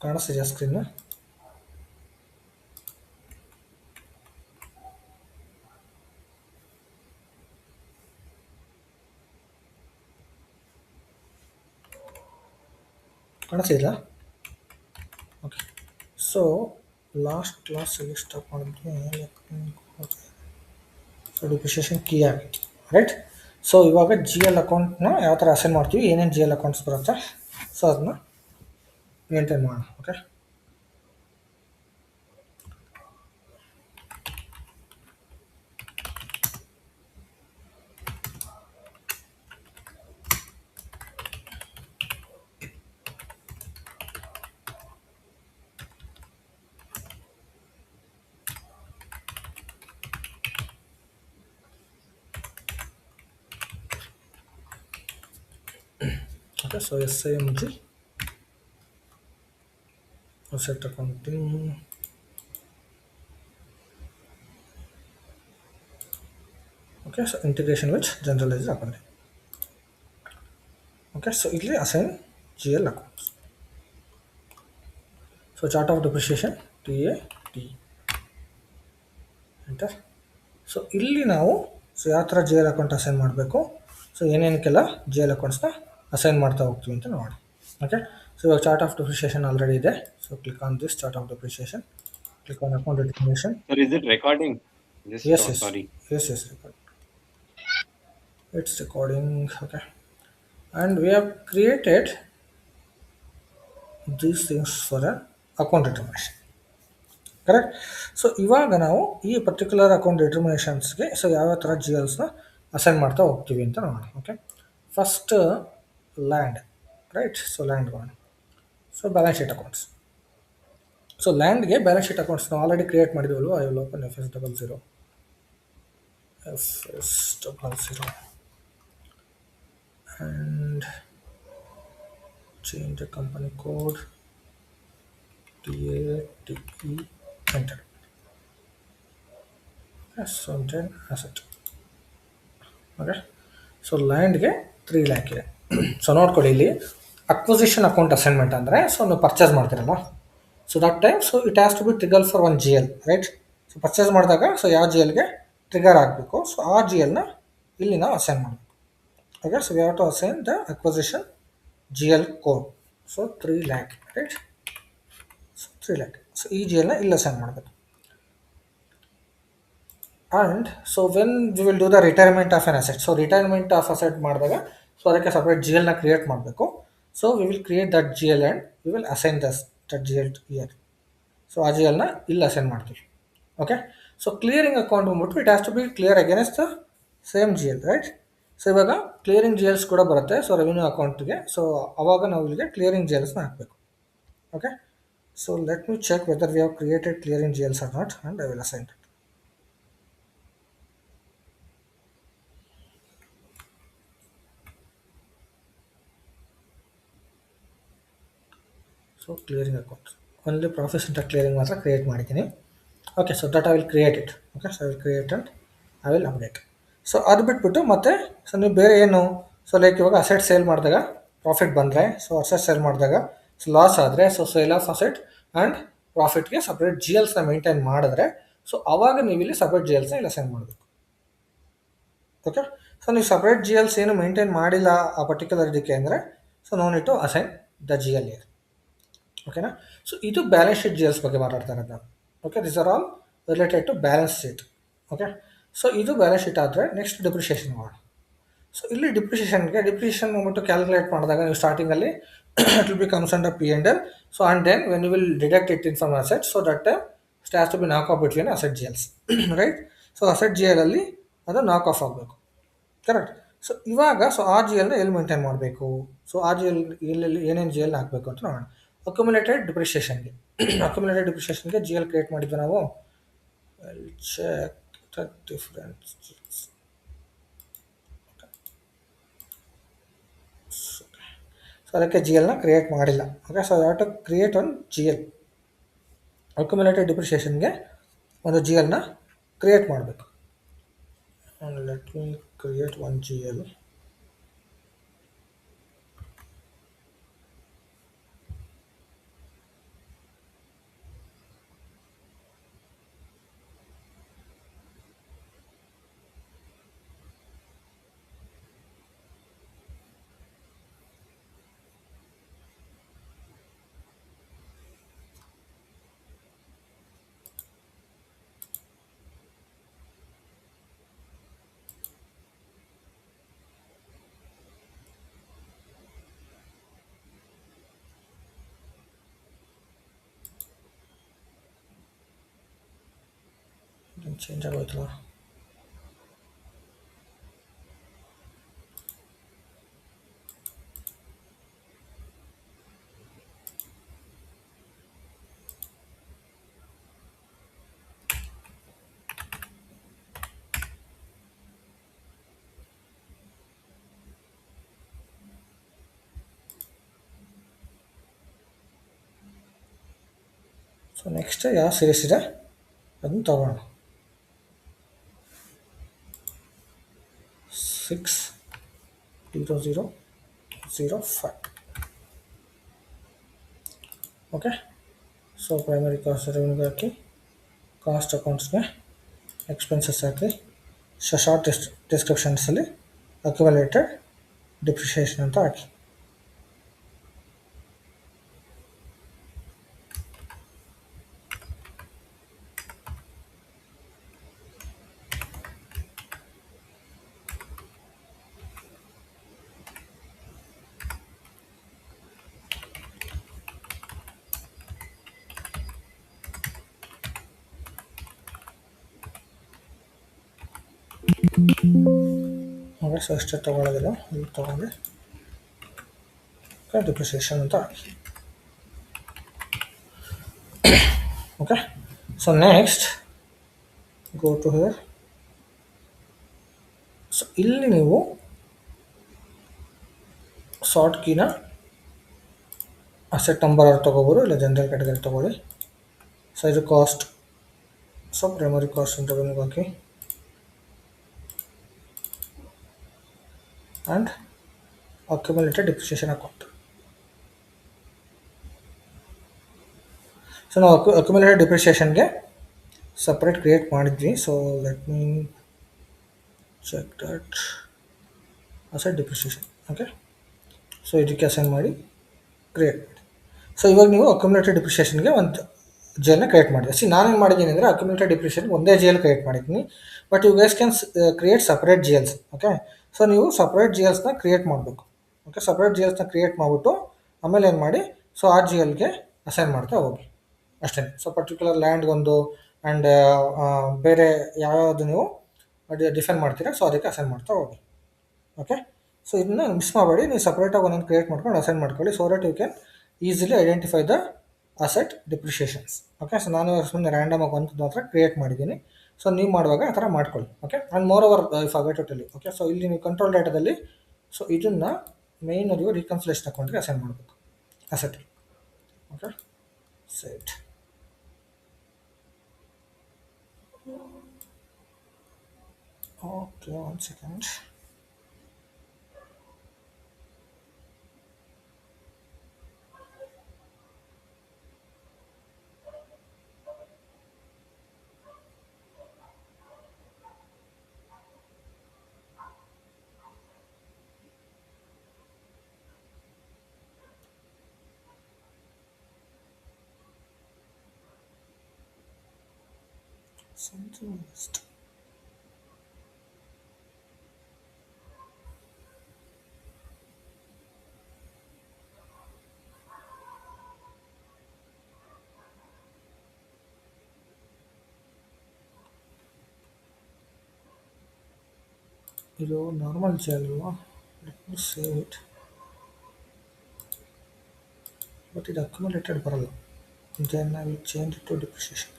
ಕಾಣಿಸ್ತಿದೆಯಾ screen? ಕಾಣಿಸ್ತಿಲ್ಲ? Okay. So last ಕ್ಲಾಸಲ್ಲಿ stop ಮಾಡಿದ್ವಿ. ಸೊ ಡಿಪ್ರಿಷಿಯೇಷನ್ ಕೀ ಆಗಿತ್ತು, ರೈಟ್? ಸೊ ಇವಾಗ ಜಿ ಎಲ್ ಅಕೌಂಟ್ನ ಯಾವ ಥರ ಅಸೈನ್ ಮಾಡ್ತೀವಿ, ಏನೇನು ಜಿ ಎಲ್ ಅಕೌಂಟ್ಸ್ ಬರುತ್ತೆ, ಸೊ ಅದನ್ನ ಮೇಂಟೈನ್ ಮಾಡೋಣ. Okay. Okay, so SIMG, asset accounting. Okay, so integration with generalized accounting. Okay, so ಇಲ್ಲಿ assign GL accounts. So chart of depreciation TAT. Enter. So ಇಲ್ಲಿ ನಾವು ಯಾವ ಥರ ಜಿ ಎಲ್ ಅಕೌಂಟ್ ಅಸೈನ್ ಮಾಡಬೇಕು, so ಏನೇನಕ್ಕೆಲ್ಲ G L ಅಕೌಂಟ್ಸ್ನ assign ಮಾಡ್ತಾ ಹೋಗ್ತೀವಿ ಅಂತ ನೋಡಿ. ಓಕೆ. ಸೊ ಇವಾಗ ಚಾರ್ಟ್ ಆಫ್ ಡಿಪ್ರಿಷಿಯೇಷನ್ ಆಲ್ರೆಡಿ ಇದೆ. So click on this chart of depreciation, click on account determination. Sir, is it recording? Just Yes, yes, sorry. yes, yes, record. It's recording. Okay. And we have created these things for an account determination. Correct. So ಇವಾಗ ನಾವು ಈ particular account ಡಿಟರ್ಮಿನೇಷನ್ಸ್ಗೆ so ಯಾವ ಥರ G ಎಲ್ಸ್ನ assign ಮಾಡ್ತಾ ಹೋಗ್ತೀವಿ ಅಂತ ನೋಡಿ. Okay. First land, right? So land ಮಾಡೋಣ. So balance sheet accounts. So ಲ್ಯಾಂಡ್ಗೆ ಬ್ಯಾಲೆನ್ಸ್ ಶೀಟ್ ಅಕೌಂಟ್ಸ್ ನಾವು ಆಲ್ರೆಡಿ ಕ್ರಿಯೇಟ್ ಮಾಡಿದ್ವಲ್ವ. I will open FS00 FS00 and change the company code TATE, enter. Yes, so then asset. Okay. So ಲ್ಯಾಂಡ್ಗೆ 3 ಲ್ಯಾಕ್ ಇದೆ. So ನೋಡ್ಕೊಳ್ಳಿ, ಇಲ್ಲಿ acquisition account assignment ಅಂದರೆ so ನೀವು purchase ಮಾಡ್ತೀರಲ್ಲ, so that time so it has to be trigger for one G L, right? So purchase ಮಾಡಿದಾಗ so ಯಾವ G ಎಲ್ಗೆ ಟ್ರಿಗರ್ ಆಗಬೇಕು, ಸೊ ಆ ಜಿ ಎಲ್ನ ಇಲ್ಲಿ ನಾವು ಅಸೈನ್ ಮಾಡಬೇಕು. Okay. So we have to assign the acquisition G L code. So 3 lakh, right? So 3 lac. So ಈ ಜಿ ಎಲ್ನ ಇಲ್ಲಿ ಅಸೈನ್ ಮಾಡಬೇಕು. And so when we will do the retirement of an asset, so retirement of asset ಮಾಡಿದಾಗ so ಅದಕ್ಕೆ separate G ಎಲ್ನ create ಮಾಡಬೇಕು. So we will create that G L and we will assign that G L year. So ಆ G ಎಲ್ನ ಇಲ್ಲಿ assign ಮಾಡ್ತೀವಿ. Okay. So clearing account ಬಂದ್ಬಿಟ್ಟು it has to be clear against the same G L, right? So ಇವಾಗ clearing G else ಕೂಡ ಬರುತ್ತೆ so revenue ಅಕೌಂಟ್ಗೆ. So ಅವಾಗ ನಾವು ಇಲ್ಲಿಗೆ ಕ್ಲಿಯರಿಂಗ್ ಜಿ ಎಲ್ಸ್ನ ಹಾಕಬೇಕು. Okay. So let me check whether we have created clearing G Ls or not and I will assign it. So clearing accounts only profit centre clearing ಮಾತ್ರ create ಮಾಡಿದ್ದೀನಿ. Okay. So that I will create it. Okay. So I will create and I will update. So ಅದು ಬಿಟ್ಬಿಟ್ಟು ಮತ್ತೆ so ನೀವು ಬೇರೆ ಏನು, so like ಇವಾಗ asset sale ಮಾಡಿದಾಗ ಪ್ರಾಫಿಟ್ ಬಂದರೆ, ಸೊ ಅಸೆಟ್ ಸೇಲ್ ಮಾಡಿದಾಗ ಸೊ ಲಾಸ್ ಆದರೆ, so sale of asset and ಪ್ರಾಫಿಟ್ಗೆ ಸಪ್ರೇಟ್ ಜಿ ಎಲ್ಸ್ನ ಮೇಂಟೈನ್ ಮಾಡಿದ್ರೆ ಸೊ ಅವಾಗ ನೀವು ಇಲ್ಲಿ ಸಪ್ರೇಟ್ ಜಿ ಎಲ್ಸ್ನ ಇಲ್ಲ ಸೆಂಡ್ ಮಾಡಬೇಕು. ಓಕೆ. ಸೊ ನೀವು ಸಪ್ರೇಟ್ ಜಿ ಎಲ್ಸ್ ಏನು ಮೇಂಟೈನ್ ಮಾಡಿಲ್ಲ ಆ ಪರ್ಟಿಕ್ಯುಲರ್ ಇದಕ್ಕೆ ಅಂದರೆ so no need to assign the G L here. ಓಕೆನಾ? ಸೊ ಇದು ಬ್ಯಾಲೆನ್ಸ್ ಶೀಟ್ ಜಿ ಎಲ್ಸ್ ಬಗ್ಗೆ ಮಾತಾಡ್ತಾ ಇರೋದು ನಾನು. Okay. This are all related to balance sheet. Okay. So ಇದು ಬ್ಯಾಲೆನ್ಸ್ ಶೀಟ್ ಆದರೆ ನೆಕ್ಸ್ಟ್ ಡಿಪ್ರಿಷಿಯೇಷನ್ ಮಾಡೋಣ. ಸೊ ಇಲ್ಲಿ ಡಿಪ್ರಿಷಿಯೇಷನ್ ಬಂದ್ಬಿಟ್ಟು ಕ್ಯಾಲ್ಕುಲೇಟ್ ಮಾಡಿದಾಗ ನೀವು ಸ್ಟಾರ್ಟಿಂಗಲ್ಲಿ it will be comes under P and L. So and then when you will deduct it in from asset, so that time it has to be knock off between asset G Ls, right? So asset G L ಅಲ್ಲಿ ಅದು knock off ಆಗಬೇಕು, correct? So ಇವಾಗ so ಆ G ಎಲ್ನ ಎಲ್ಲಿ maintain ಮಾಡಬೇಕು, so ಆ G L ಎಲ್ಲೆಲ್ಲಿ ಏನೇನು ಜಿ ಎಲ್ನ ಹಾಕಬೇಕು ಅಂತ ನೋಡೋಣ. ಅಕ್ಯುಮುಲೇಟೆಡ್ ಡಿಪ್ರಿಷಿಯೇಷನ್ಗೆ ಅಕ್ಯುಮುಲೇಟೆಡ್ ಡಿಪ್ರಿಷಿಯೇಷನ್ಗೆ ಜಿ ಎಲ್ ಕ್ರಿಯೇಟ್ ಮಾಡಿದ್ವಿ ನಾವು. Check the difference. ಸೊ ಅದಕ್ಕೆ ಜಿ ಎಲ್ನ ಕ್ರಿಯೇಟ್ ಮಾಡಿಲ್ಲ. ಓಕೆ. ಸೊ ಯಾವ to create one G L, accumulated ಡಿಪ್ರಿಷಿಯೇಷನ್ಗೆ ಒಂದು ಜಿ ಎಲ್ನ ಕ್ರಿಯೇಟ್ ಮಾಡಬೇಕು. Let me create one G L. Change ಆಗೋಯ್ತಲ್ಲ. ಸೊ ನೆಕ್ಸ್ಟ್ ಯಾವ ಸೀರೀಸ್ ಇದೆ ಅದನ್ನು ತಗೋಣ. 60005. ಓಕೆ. ಸೊ ಪ್ರೈಮರಿ ಕಾಸ್ಟ್ ರೆವೆನ್ಯೂಗೆ ಹಾಕಿ, ಕಾಸ್ಟ್ ಅಕೌಂಟ್ಸ್ಗೆ ಎಕ್ಸ್ಪೆನ್ಸಸ್ ಹಾಕಿ, ಶಾರ್ಟ್ ಡಿಸ್ಕ್ರಿಪ್ಷನ್ಸಲ್ಲಿ ಅಕ್ಯುಮುಲೇಟೆಡ್ ಡಿಪ್ರಿಷಿಯೇಷನ್ ಅಂತ ಹಾಕಿ. ಓಕೆ. ಸೊ ಇಷ್ಟೇ ತೊಗೊಳೋದಿಲ್ಲ, ಇಲ್ಲಿ ತೊಗೊಂಡು ಡಿಪ್ರಿಷಿಯೇಷನ್ ಅಂತ ಹಾಕಿ. Okay. So next go to here. So ಇಲ್ಲಿ ನೀವು ಶಾರ್ಟ್ ಕೀನ ಅಸೆಟ್ ನಂಬರ್ ಅವ್ರು ತೊಗೋಬೋದು, ಇಲ್ಲ ಜನರಲ್ ಕ್ಯಾಟಗರಿ ತೊಗೊಳ್ಳಿ. ಸೊ ಇದು ಕಾಸ್ಟ್. ಸೊ ಪ್ರೈಮರಿ ಕಾಸ್ಟ್ ಅಂತ ರೆವೆನ್ಯೂಗೆ ಹಾಕಿ, and accumulated depreciation account. So ನಾವು ಅಕ್ಯುಮುಲೇಟೆಡ್ ಡಿಪ್ರಿಷಿಯೇಷನ್ಗೆ ಸಪ್ರೇಟ್ ಕ್ರಿಯೇಟ್ ಮಾಡಿದ್ವಿ. So let me check that asset depreciation. Okay. So ಇದಕ್ಕೆ ಅಸೈನ್ ಮಾಡಿ ಕ್ರಿಯೇಟ್ ಮಾಡಿ. ಸೊ ಇವಾಗ ನೀವು ಅಕ್ಯುಮುಲೇಟೆಡ್ ಡಿಪ್ರಿಷಿಯೇಷನ್ಗೆ ಒಂದು ಜೇಲ್ನ ಕ್ರಿಯೇಟ್ ಮಾಡಿದೆ. ನಾನೇನು ಮಾಡಿದ್ದೀನಿ ಅಂದರೆ ಅಕ್ಯುಮುಲೇಟೆಡ್ ಡಿಪ್ರಿಷಿಯೇಷನ್ ಒಂದೇ ಜೇಲ್ ಕ್ರಿಯೇಟ್ ಮಾಡಿದ್ದೀನಿ, but you guys can create separate GLs. Okay. So ನೀವು ಸಪ್ರೇಟ್ ಜೇಲ್ಸ್ನ ಕ್ರಿಯೇಟ್ ಮಾಡಬೇಕು. ಓಕೆ. ಸಪ್ರೇಟ್ ಜೇಲ್ಸ್ನ ಕ್ರಿಯೇಟ್ ಮಾಡಿಬಿಟ್ಟು ಆಮೇಲೆ ಏನು ಮಾಡಿ, ಸೊ ಆ ಜೇಲ್ಗೆ ಅಸೈನ್ ಮಾಡ್ತಾ ಹೋಗಿ ಅಷ್ಟೇ. ಸೊ ಪರ್ಟಿಕ್ಯುಲರ್ ಲ್ಯಾಂಡ್ಗೊಂದು ಆ್ಯಂಡ್ ಬೇರೆ ಯಾವ್ಯಾವುದು ನೀವು ಡಿಫೈನ್ ಮಾಡ್ತೀರಾ, ಸೊ ಅದಕ್ಕೆ ಅಸೈನ್ ಮಾಡ್ತಾ ಹೋಗಿ. ಓಕೆ. ಸೊ ಇದನ್ನ ಮಿಸ್ ಮಾಡಬೇಡಿ, ನೀವು ಸಪ್ರೇಟಾಗಿ ಒಂದೊಂದು ಕ್ರಿಯೇಟ್ ಮಾಡ್ಕೊಂಡು ಅಸೈನ್ ಮಾಡ್ಕೊಳ್ಳಿ, so that you can easily identify the asset depreciations. Okay. So ನಾನು ಸುಮ್ಮನೆ ರ್ಯಾಂಡಮಾಗಿ ಒಂದು ಮಾತ್ರ ಕ್ರಿಯೇಟ್ ಮಾಡಿದ್ದೀನಿ. ಸೊ ನೀವು ಮಾಡುವಾಗ ಆ ಥರ ಮಾಡ್ಕೊಳ್ಳಿ. Okay. And more over if agate totally. Okay. So ಇಲ್ಲಿ ನೀವು ಕಂಟ್ರೋಲ್ ಡೇಟಾದಲ್ಲಿ ಸೊ ಇದನ್ನು ಮೇಯ್ನ್ ಅದು ರಿಕನ್ಸಿಲೇಷನ್ ಅಕೌಂಟ್ಗೆ ಅಸೈನ್ ಮಾಡಬೇಕು asset. Okay. Set. Okay, 1 second. Something missed. ಇದು ನಾರ್ಮಲ್ ಜೇಲ್ ಅಲ್ವಾ, let me save it. But ಇದು ಅಕ್ಯುಮುಲೇಟೆಡ್ ಬರಲ್ಲ, then I will change it to depreciation.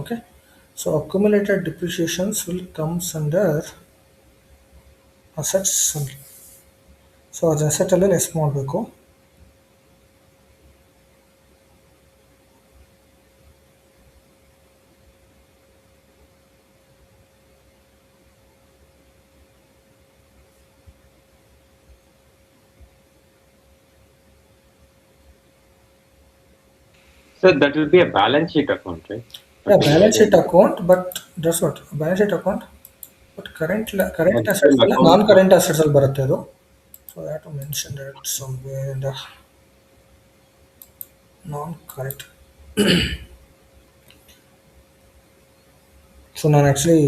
Okay. So accumulated depreciations will comes under assets only. So ಅದು ಅಸೆಟಲ್ಲೇ less ಮಾಡಬೇಕು. So that will be a balance sheet account, right? Balance sheet account, but that's what balance sheet account, but current assets ಅಲ್ಲ, non current assets ಅಲ್ಲಿ ಬರುತ್ತೆ ಅದು. So I have to mention that somewhere in the non current. So ನಾನು actually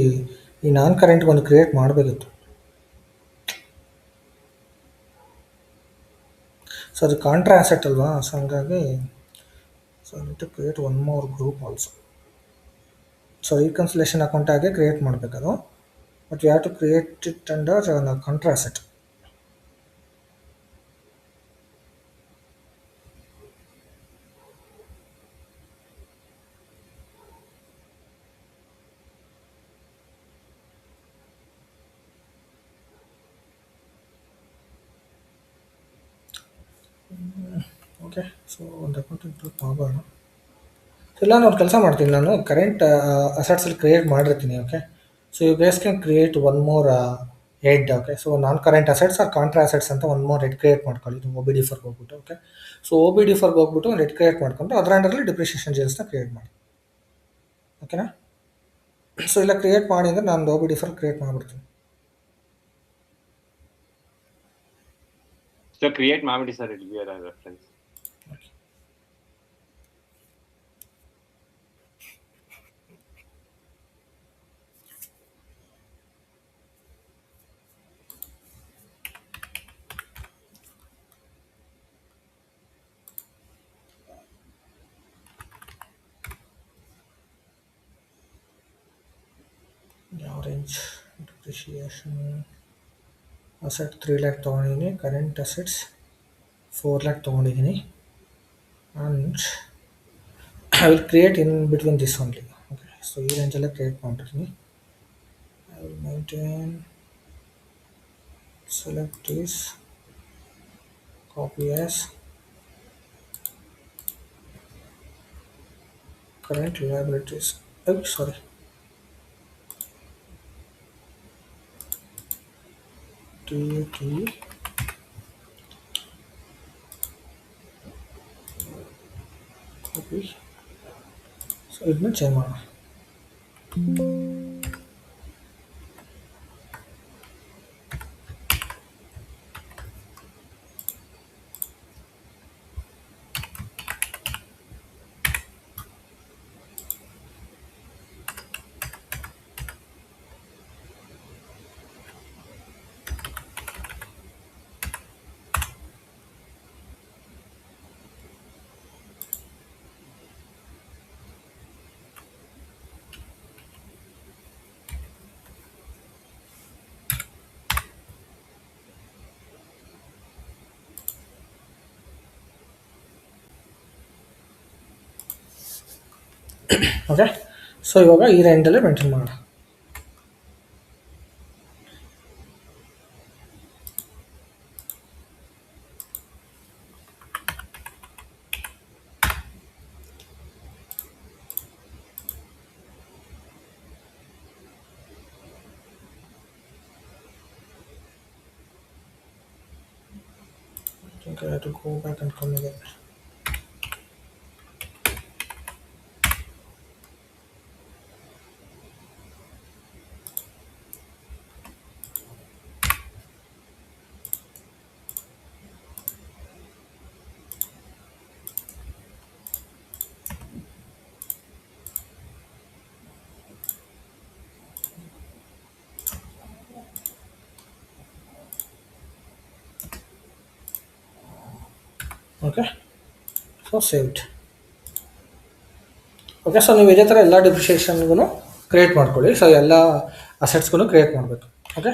ಈ non ಕರೆಂಟ್ಗೆ ಒಂದು create ಮಾಡಬೇಕಿತ್ತು. So ಅದು ಕಾಂಟ್ರಾ ಆಸೆಟ್ ಅಲ್ವಾ, ಸೊ ಹಂಗಾಗಿ so I need to create one more group also. So reconciliation account ಆಗಿ create ಮಾಡಬೇಕದು, but you have to create it under contra asset. Okay, so ಒಂದು ಅಕೌಂಟ್ ಇಂಕ್ಲೂಡ್ ಮಾಡೋಣ. ಇಲ್ಲ ನಾನು ಕೆಲಸ ಮಾಡ್ತೀನಿ, ನಾನು ಕರೆಂಟ್ ಅಸೆಟ್ಸಲ್ಲಿ ಕ್ರಿಯೇಟ್ ಮಾಡಿರ್ತೀನಿ. Okay, so you base can create one more head. Okay, so non current assets or contra assets ಅಂತ ಒನ್ ಮೋರ್ ಹೆಡ್ ಕ್ರಿಯೇಟ್ ಮಾಡ್ಕೊಳ್ಳಿ. ಇದು ಒ ಬಿ ಡಿ ಫರ್ಗೆ ಹೋಗ್ಬಿಟ್ಟು. Okay, so O B D ಫರ್ಗೆ ಹೋಗ್ಬಿಟ್ಟು ಒಂದು ಹೆಡ್ ಕ್ರಿಯೇಟ್ ಮಾಡ್ಕೊಂಡು ಅದರ ಅಂಡರಲ್ಲಿ ಡಿಪ್ರಿಷಿಯೇಷನ್ ಜೇಲ್ಸ್ನ ಕ್ರಿಯೇಟ್ ಮಾಡಿ. ಓಕೆನಾ? ಸೊ ಇಲ್ಲ ಕ್ರಿಯೇಟ್ ಮಾಡಿ ಅಂದರೆ ನಾನು ಒ ಬಿ ಡಿ ಫರ್ ಕ್ರಿಯೇಟ್ ಮಾಡಿಬಿಡ್ತೀನಿ. So create ಮಾಡ್ಬಿಡಿ sir, it will be a reference. ಯಾವ ರೇಂಜ್ ಡಿಪ್ರಿಷಿಯೇಷನ್ ಅಸೆಟ್ 3 ಲ್ಯಾಕ್ ತೊಗೊಂಡಿದ್ದೀನಿ, ಕರೆಂಟ್ ಅಸೆಟ್ಸ್ 4 ಲ್ಯಾಕ್ ತೊಗೊಂಡಿದ್ದೀನಿ, and I will create in between this only. Okay, so ಈ ರೇಂಜಲ್ಲೇ ಕ್ರಿಯೇಟ್ ಮಾಡಿರ್ತೀನಿ. I will maintain, select this, copy as current liabilities. Oh, sorry. T copy. So ಇದನ್ನ change ಮಾಡೋಣ. Okay, so ಇವಾಗ ಈ ರೇಂಜಲ್ಲೇ maintain ಮಾಡೋಣ. I think I have to go back and come again. Okay, so saved. Okay, so ನೀವು ಇದೇ ಥರ ಎಲ್ಲ ಡಿಪ್ರಿಷಿಯೇಷನ್ಗೂ ಕ್ರಿಯೇಟ್ ಮಾಡ್ಕೊಳ್ಳಿ. ಸೊ ಎಲ್ಲ ಅಸೆಟ್ಸ್ಗೂ ಕ್ರಿಯೇಟ್ ಮಾಡಬೇಕು. Okay,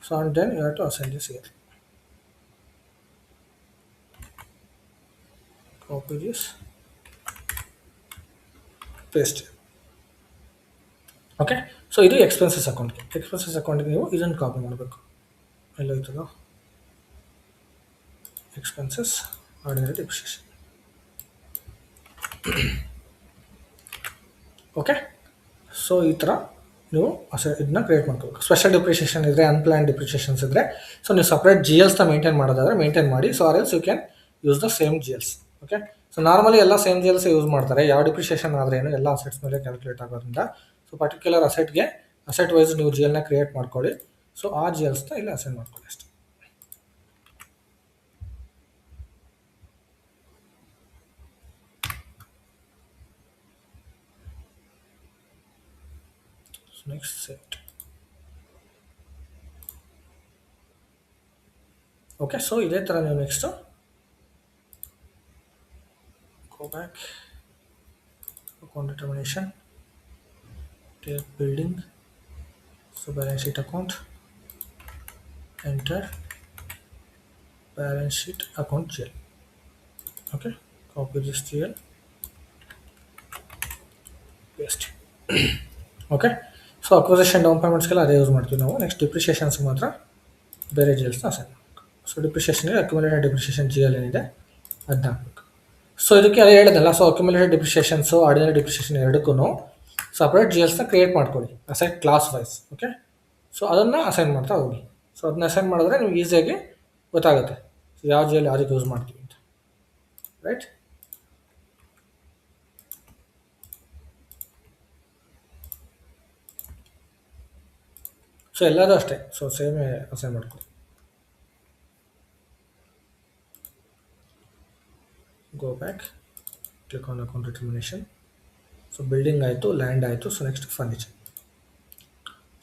so and then you have to assign this here. Copy this, paste. Okay, so ಇದು ಎಕ್ಸ್ಪೆನ್ಸಸ್ ಅಕೌಂಟ್ಗೆ. ಎಕ್ಸ್ಪೆನ್ಸಸ್ ಅಕೌಂಟ್ಗೆ ನೀವು ಇದನ್ನು ಕಾಪಿ ಮಾಡಬೇಕು. ಎಲ್ಲೋಯ್ತದೋ expenses ordinary depreciation. Okay, so ಈ ಥರ ನೀವು ಇದನ್ನ ಕ್ರಿಯೇಟ್ ಮಾಡ್ಕೋಬೇಕು. ಸ್ಪೆಷಲ್ ಡಿಪ್ರಿಷಿಯೇಷನ್ ಇದ್ದರೆ, ಅನ್ಪ್ಲಾನ್ ಡಿಪ್ರಿಷಿಯೇಷನ್ಸ್ ಇದ್ದರೆ, ಸೊ ನೀವು ಸಪ್ರೇಟ್ ಜಿ ಎಲ್ಸ್ನ ಮೇಂಟೈನ್ ಮಾಡೋದಾದರೆ ಮೇಂಟೈನ್ ಮಾಡಿ. So or else you can use the same G Ls. Okay, so normally ಎಲ್ಲ ಸೇಮ್ ಜಿ ಎಲ್ಸ್ ಯೂಸ್ ಮಾಡ್ತಾರೆ. ಯಾವ ಡಿಪ್ರಿಷಿಯೇಷನ್ ಆದ್ರೇನು ಎಲ್ಲ ಅಸೆಟ್ಸ್ ಮೇಲೆ ಕ್ಯಾಲ್ಕುಲೇಟ್ ಆಗೋದ್ರಿಂದ, ಸೊ ಪರ್ಟಿಕ್ಯುಲರ್ ಅಸೆಟ್ಗೆ ಅಸೆಟ್ ವೈಸ್ ನೀವು ಜಿ ಎಲ್ನ ಕ್ರಿಯೇಟ್ ಮಾಡ್ಕೊಳ್ಳಿ. ಸೊ ಆ ಜಿ ಎಲ್ಸ್ನ ಇಲ್ಲಿ ಅಸೈನ್ ಮಾಡ್ಕೊಳ್ಳಿ ಅಷ್ಟೇ. So next set. Okay, so ಇದೇ ಥರ ನೀವು next go back, account determination, take building, so balance sheet account, enter balance sheet account GL. Okay, copy this GL, paste. Okay, so acquisition down ಪೇಮೆಂಟ್ಸ್ಗೆಲ್ಲ ಅದೇ use ಮಾಡ್ತೀವಿ ನಾವು. Next depreciations ಮಾತ್ರ ಬೇರೆ G ಎಲ್ಸ್ನ ಅಸೈನ್ ಮಾಡಬೇಕು. ಸೊ ಡಿಪ್ರಿಷಿಯೇಷನ್ಗೆ accumulated depreciation G L ಏನಿದೆ ಅದನ್ನ ಹಾಕಬೇಕು. ಸೊ ಇದಕ್ಕೆ ಅದೇ ಹೇಳಿದ್ನಲ್ಲ, ಸೊ ಅಕ್ಯುಮುಲೇಟೆಡ್ ಡಿಪ್ರಿಷಿಯೇಷನ್ಸು ಆರ್ಡಿನರಿ ಡಿಪ್ರಿಷಿಯೇಷನ್ ಎರಡಕ್ಕೂ ಸಪ್ರೇಟ್ ಜಿ ಎಲ್ಸ್ನ ಕ್ರಿಯೇಟ್ ಮಾಡ್ಕೊಳ್ಳಿ, assign class wise. Okay, so ಅದನ್ನು ಅಸೈನ್ ಮಾಡ್ತಾ ಹೋಗಿ. ಸೊ ಅದನ್ನ ಅಸೈನ್ ಮಾಡಿದ್ರೆ ನಿಮ್ಗೆ ಈಸಿಯಾಗಿ ಗೊತ್ತಾಗುತ್ತೆ ಸೊ ಯಾವ ಜಿ ಎಲ್ ಯಾವುದಕ್ಕೆ ಯೂಸ್ ಮಾಡ್ತೀವಿ ಅಂತ. ರೈಟ್, ಸೊ ಎಲ್ಲದೂ ಅಷ್ಟೇ. ಸೊ ಸೇಮ್ ಅಸೈನ್ ಮಾಡ್ಕೊಳ್ಳಿ. Go back, click on account determination. So building ಆಯಿತು, ಲ್ಯಾಂಡ್ ಆಯಿತು. So next furniture.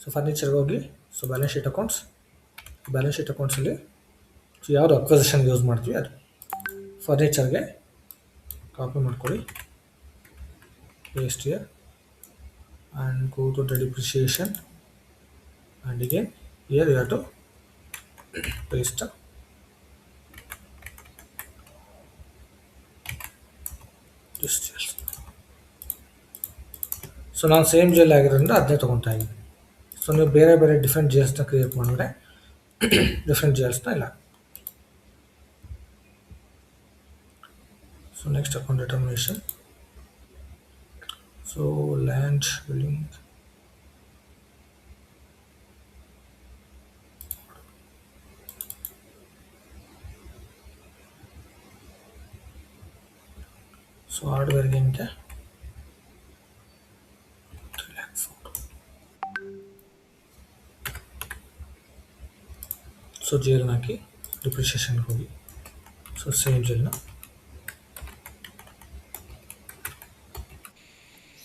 ಸೊ ಫರ್ನಿಚರ್ಗೆ ಹೋಗಿ, so balance sheet accounts, balance sheet ಅಕೌಂಟ್ಸಲ್ಲಿ ಯಾವುದು ಅಕ್ವಿಸಿಷನ್ಗೆ ಯೂಸ್ ಮಾಡ್ತೀವಿ ಅದು ಫರ್ನಿಚರ್ಗೆ ಕಾಪಿ ಮಾಡ್ಕೊಳ್ಳಿ, paste here and go to the depreciation, and again here you have to paste this gel. So ನಾನು ಸೇಮ್ ಜೆಲ್ ಆಗಿರೋದ್ರಿಂದ ಅದನ್ನೇ ತೊಗೊತಾ ಇದ್ದೀನಿ. ಸೊ ನೀವು ಬೇರೆ ಬೇರೆ ಡಿಫ್ರೆಂಟ್ ಜೆಲ್ಸ್ನ ಕ್ರಿಯೇಟ್ ಮಾಡಿದ್ರೆ ಡಿಫ್ರೆಂಟ್ ಜೆಲ್ಸ್ನ ಇಲ್ಲ. So next account determination. So land, building, so ಹಾರ್ಡ್ವೇರ್ಗೆ ಏನಿದೆ ಸೊ ಜೆಲ್ನ ಹಾಕಿ ಡಿಪ್ರಿಷಿಯೇಷನ್ಗೆ ಹೋಗಿ, ಸೊ ಸೇಮ್ ಜೆಲ್ನ.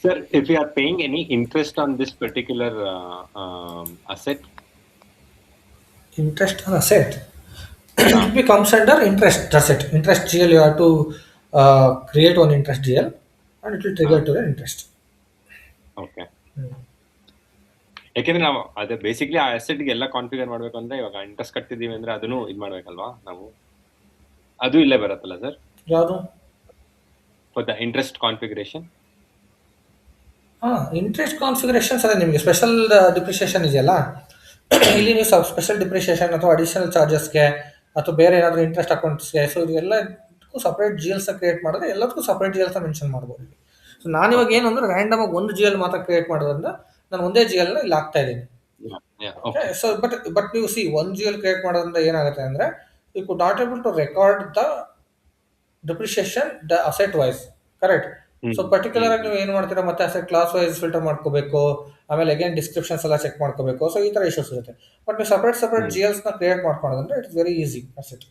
Sir, if you are paying any interest on this particular asset, Interest on asset, it becomes under interest. That's it. Interest GL, you have to create one interest GL and it will trigger to the interest. okay. ಯಾಕೆಂದ್ರೆ ನಾವು ಅದೇ basically ಆ ಅಸೆಟ್ಗೆ ಎಲ್ಲ configure ಮಾಡ್ಬೇಕು ಅಂದ್ರೆ ಇವಾಗ interest ಕಟ್ಟಿದೀವಿ ಅಂದ್ರೆ ಅದನ್ನು ಇದು ಮಾಡ್ಬೇಕಲ್ವಾ ನಾವು, ಅದು ಇಲ್ಲೇ ಬರುತ್ತಲ್ಲ ಸರ್ ಯಾವುದು for the interest configuration? Interest configurations ಅದೇ ನಿಮಗೆ ಸ್ಪೆಷಲ್ ಡಿಪ್ರಿಷಿಯೇಷನ್ ಇದೆಯಲ್ಲ, ಇಲ್ಲಿ ನೀವು ಸ್ಪೆಷಲ್ ಡಿಪ್ರಿಷಿಯೇಷನ್ ಅಥವಾ ಅಡಿಷನಲ್ ಚಾರ್ಜಸ್ಗೆ ಅಥವಾ ಬೇರೆ ಏನಾದರೂ ಇಂಟ್ರೆಸ್ಟ್ ಅಕೌಂಟ್ಸ್ಗೆ, ಸೊ ಇದೆಲ್ಲದಕ್ಕೂ ಸಪ್ರೇಟ್ ಜಿ ಎಲ್ಸ್ನ ಕ್ರಿಯೇಟ್ ಮಾಡಿದ್ರೆ ಎಲ್ಲದಕ್ಕೂ ಸಪ್ರೇಟ್ ಜಿ ಎಲ್ಸ್ನ ಮೆನ್ಷನ್ ಮಾಡ್ಬೋದು. ಸೊ ನಾನಿವಾಗ ಏನು ಅಂದರೆ ರ್ಯಾಂಡಮಾಗಿ ಒಂದು ಜಿ ಎಲ್ ಮಾತ್ರ ಕ್ರಿಯೇಟ್ ಮಾಡೋದ್ರಿಂದ ನಾನು ಒಂದೇ ಜಿ ಎಲ್ನ ಇಲ್ಲಿ ಹಾಕ್ತಾ ಇದ್ದೀನಿ. ಓಕೆ, ಸೊ ಬಟ್ ನೀವು ಸಿ ಒಂದು ಜಿ ಎಲ್ ಕ್ರಿಯೇಟ್ ಮಾಡೋದ್ರಿಂದ ಏನಾಗುತ್ತೆ ಅಂದರೆ you could not able to record the depreciation the asset wise. Correct. So particular ಆಗಿ ನೀವು ಏನು ಮಾಡ್ತೀರಾ, ಮತ್ತೆ ಅಸೆಟ್ ಕ್ಲಾಸ್ ವೈಸ್ ಫಿಲ್ಟರ್ ಮಾಡ್ಕೋಬೇಕು, ಆಮೇಲೆ ಅಗೇನ್ ಡಿಸ್ಕ್ರಿಪ್ಷನ್ಸ್ ಎಲ್ಲ ಚೆಕ್ ಮಾಡ್ಕೋಬೇಕು. ಸೊ ಈ ಥರ ಇಶ್ಯೂಸ್ ಇರುತ್ತೆ. ಬಟ್ ನೀವು ಸಪ್ರೇಟ್ ಜಿ ಎಲ್ಸ್ನ ಕ್ರಿಯೇಟ್ ಮಾಡ್ಕೊಳ್ಳೋದಂದ್ರೆ it's very easy asset.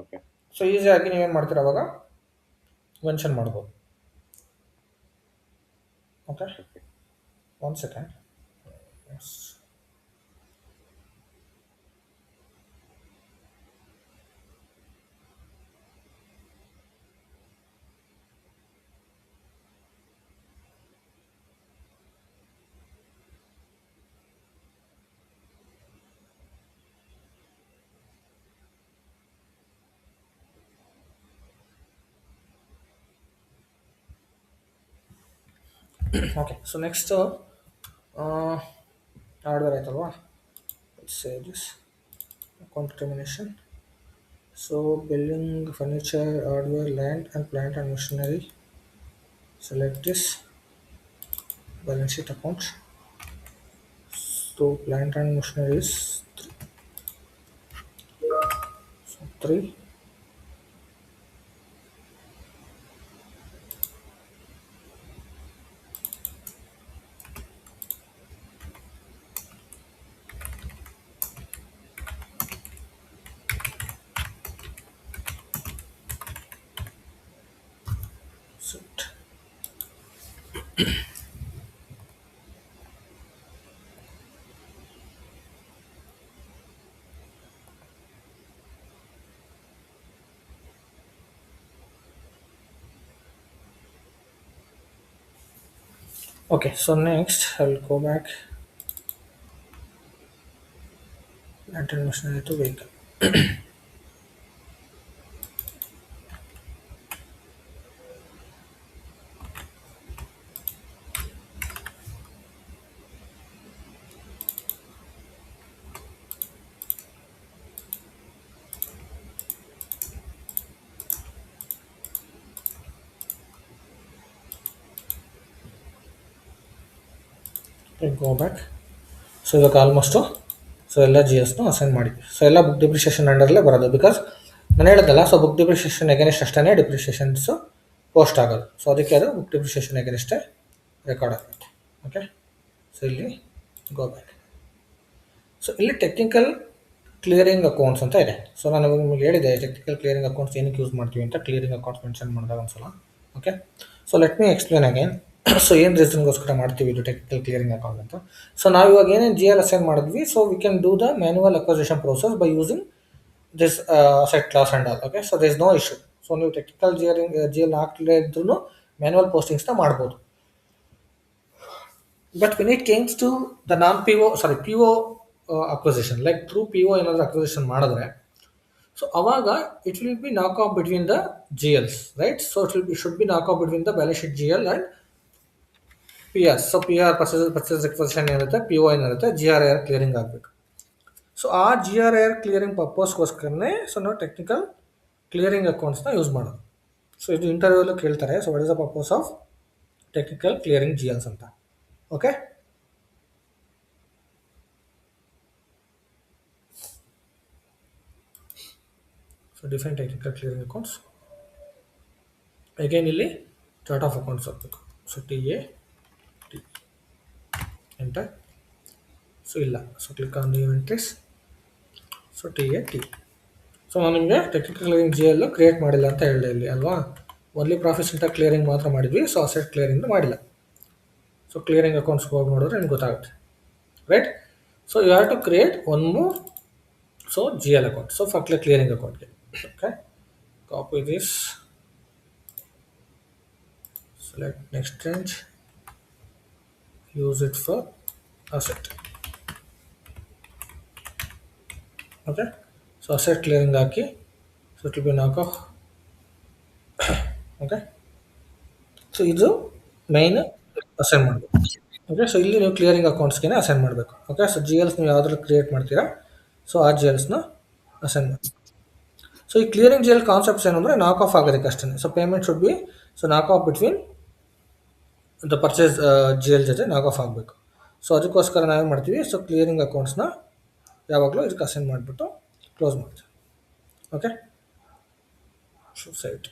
Okay, so ಈಸಿಯಾಗಿ ನೀವೇನು ಮಾಡ್ತೀರಾ ಅವಾಗ ಮೆನ್ಷನ್ ಮಾಡ್ಬೋದು. Okay, one second. Okay, so next hardware ಆಯ್ತಲ್ವಾ, save this account determination. So building, furniture, hardware, land and plant and machinery. Select this balance sheet accounts. So plant and machinery is 3. Set. Okay, so next I'll go back. Lantern machinery to vehicle. Okay, go back. So ಇವಾಗ almost so ಎಲ್ಲ G ಎಸ್ನು assign ಮಾಡಿದ್ವಿ. So ಎಲ್ಲ book depreciation ಅಂಡರಲ್ಲೇ ಬರೋದು, because ನಾನು ಹೇಳಿದ್ದಲ್ಲ. So book depreciation against ಅಷ್ಟೇ ಡಿಪ್ರಿಷಿಯೇಷನ್ಸು post ಆಗೋದು. So ಅದಕ್ಕೆ ಅದು ಬುಕ್ ಡಿಪ್ರಿಷಿಯೇಷನ್ ಎಗೇನೆಸ್ಟೇ ರೆಕಾರ್ಡ್ ಆಗುತ್ತೆ. ಓಕೆ, ಸೊ ಇಲ್ಲಿ ಗೋ ಬ್ಯಾಕ್. ಸೊ ಇಲ್ಲಿ ಟೆಕ್ನಿಕಲ್ ಕ್ಲಿಯರಿಂಗ್ ಅಕೌಂಟ್ಸ್ ಅಂತ ಇದೆ. ಸೊ ನಾನು ನಿಮಗೆ ಹೇಳಿದೆ ಟೆಕ್ನಿಕಲ್ ಕ್ಲಿಯರಿಂಗ್ ಅಕೌಂಟ್ಸ್ ಏನಕ್ಕೆ ಯೂಸ್ ಮಾಡ್ತೀವಿ ಅಂತ, ಕ್ಲಿಯರಿಂಗ್ ಅಕೌಂಟ್ಸ್ ಮೆನ್ಷನ್ ಮಾಡಿದಾಗ ಒಂದ್ಸಲ. Okay, so let me explain again. So ಏನು ರೀಸನ್ಗೋಸ್ಕರ ಮಾಡ್ತೀವಿ ಇದು ಟೆಕ್ನಿಕಲ್ ಕ್ಲಿಯರಿಂಗ್ ಅಕೌಂಟ್ ಅಂತ. ಸೊ ನಾವು ಇವಾಗ ಏನೇನು ಜಿ ಎಲ್ ಅಸೈನ್ ಮಾಡಿದ್ವಿ, so we can do the manual acquisition process by using this asset class and all. Okay, so there is no issue. So ನೀವು technical G L ಹಾಕ್ಲೇ ಇದ್ರೂ manual ಪೋಸ್ಟಿಂಗ್ಸ್ನ ಮಾಡ್ಬೋದು. But when it comes to the non P O P O acquisition, like through P O ಏನಾದರೂ acquisition ಮಾಡಿದ್ರೆ, so ಅವಾಗ it will be knock off between the G Ls, right? So it should be knock off between the balance sheet G L and P R. So P R purchase requisition ಏನಿರುತ್ತೆ, P O ಏನಿರುತ್ತೆ, G R I R clearing ಆಗಬೇಕು. So ಆ G R I R clearing ಪರ್ಪಸ್ಗೋಸ್ಕರನೇ so ನಾವು technical clearing ಅಕೌಂಟ್ಸ್ನ use ಮಾಡೋದು. So ಇದು ಇಂಟರ್ವ್ಯೂಲು ಕೇಳ್ತಾರೆ. So what is the purpose of technical clearing G Ls ಅಂತ. Okay, so define technical clearing accounts. Again ಇಲ್ಲಿ ಚಾರ್ಟ್ ಆಫ್ ಅಕೌಂಟ್ಸ್ ಹಾಕಬೇಕು. So T A T enter. So ಇಲ್ಲ, so click on new entries. So T A T. So ನಾನು ನಿಮಗೆ technical clearing G L create ಮಾಡಿಲ್ಲ ಅಂತ ಹೇಳಿದೆ ಇಲ್ಲಿ ಅಲ್ವಾ. ಓನ್ಲಿ ಪ್ರಾಫಿಟ್ ಸೆಂಟರ್ ಕ್ಲಿಯರಿಂಗ್ ಮಾತ್ರ ಮಾಡಿದ್ವಿ. ಸೊ ಅಸೆಟ್ ಕ್ಲಿಯರಿಂಗ್ ಮಾಡಿಲ್ಲ. ಸೊ ಕ್ಲಿಯರಿಂಗ್ ಅಕೌಂಟ್ಸ್ಗೆ ಹೋಗಿ ನೋಡಿದ್ರೆ ನಿಮ್ಗೆ ಗೊತ್ತಾಗುತ್ತೆ, right? So you have to create one more so G L account. So first clearing ಅಕೌಂಟ್ಗೆ okay, copy this, select next range, use it for asset. Okay, so asset clearing ಹಾಕಿ, so it will be knock off. Okay, so ಇದು main assign ಮಾಡಬೇಕು. Okay, so ಇಲ್ಲಿ ನೀವು clearing ಅಕೌಂಟ್ಸ್ಗೆ assign ಮಾಡಬೇಕು. Okay, so G Ls ನೀವು ಯಾವ್ದ್ರಲ್ಲಿ create ಮಾಡ್ತೀರಾ, ಸೊ ಆ ಜಿ ಎಲ್ಸ್ನ ಅಸೈನ್ ಮಾಡಿ. ಸೊ ಈ ಕ್ಲಿಯರಿಂಗ್ ಜಿ ಎಲ್ ಕಾನ್ಸೆಪ್ಟ್ಸ್ ಏನಂದರೆ ನಾಕ್ ಆಫ್ ಆಗೋದಕ್ಕೆ ಅಷ್ಟೇ. So payment should be so knock off between the purchase G L ಜೊತೆ ನಾಕ್ ಆಫ್ ಆಗಬೇಕು. ಸೊ ಅದಕ್ಕೋಸ್ಕರ ನಾವೇನು ಮಾಡ್ತೀವಿ, ಸೊ ಕ್ಲಿಯರಿಂಗ್ ಅಕೌಂಟ್ಸ್ನ ಯಾವಾಗಲೂ ಇದಕ್ಕೆ ಅಸೈನ್ ಮಾಡಿಬಿಟ್ಟು ಕ್ಲೋಸ್ ಮಾಡ್ತೀವಿ. Okay, so site.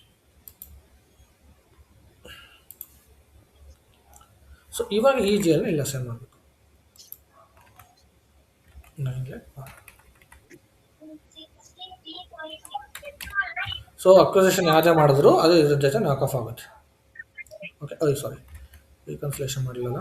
ಸೊ ಇವಾಗ ಈ ಜಿ ಎಲ್ನ ಇಲ್ಲಿ ಅಸೈನ್ ಮಾಡಬೇಕು. ಸೊ ಅಕ್ವಿಸಿಷನ್ ಯಾವ್ದೇ ಮಾಡಿದ್ರು ಅದು ಇದ್ರ ಜೊತೆ ನಾಕ್ ಆಫ್ ಆಗುತ್ತೆ. ಓಕೆ, ಸಾರಿ, ರೀಕನ್ಸಿಲೇಷನ್ ಮಾಡಲಿಲ್ಲ.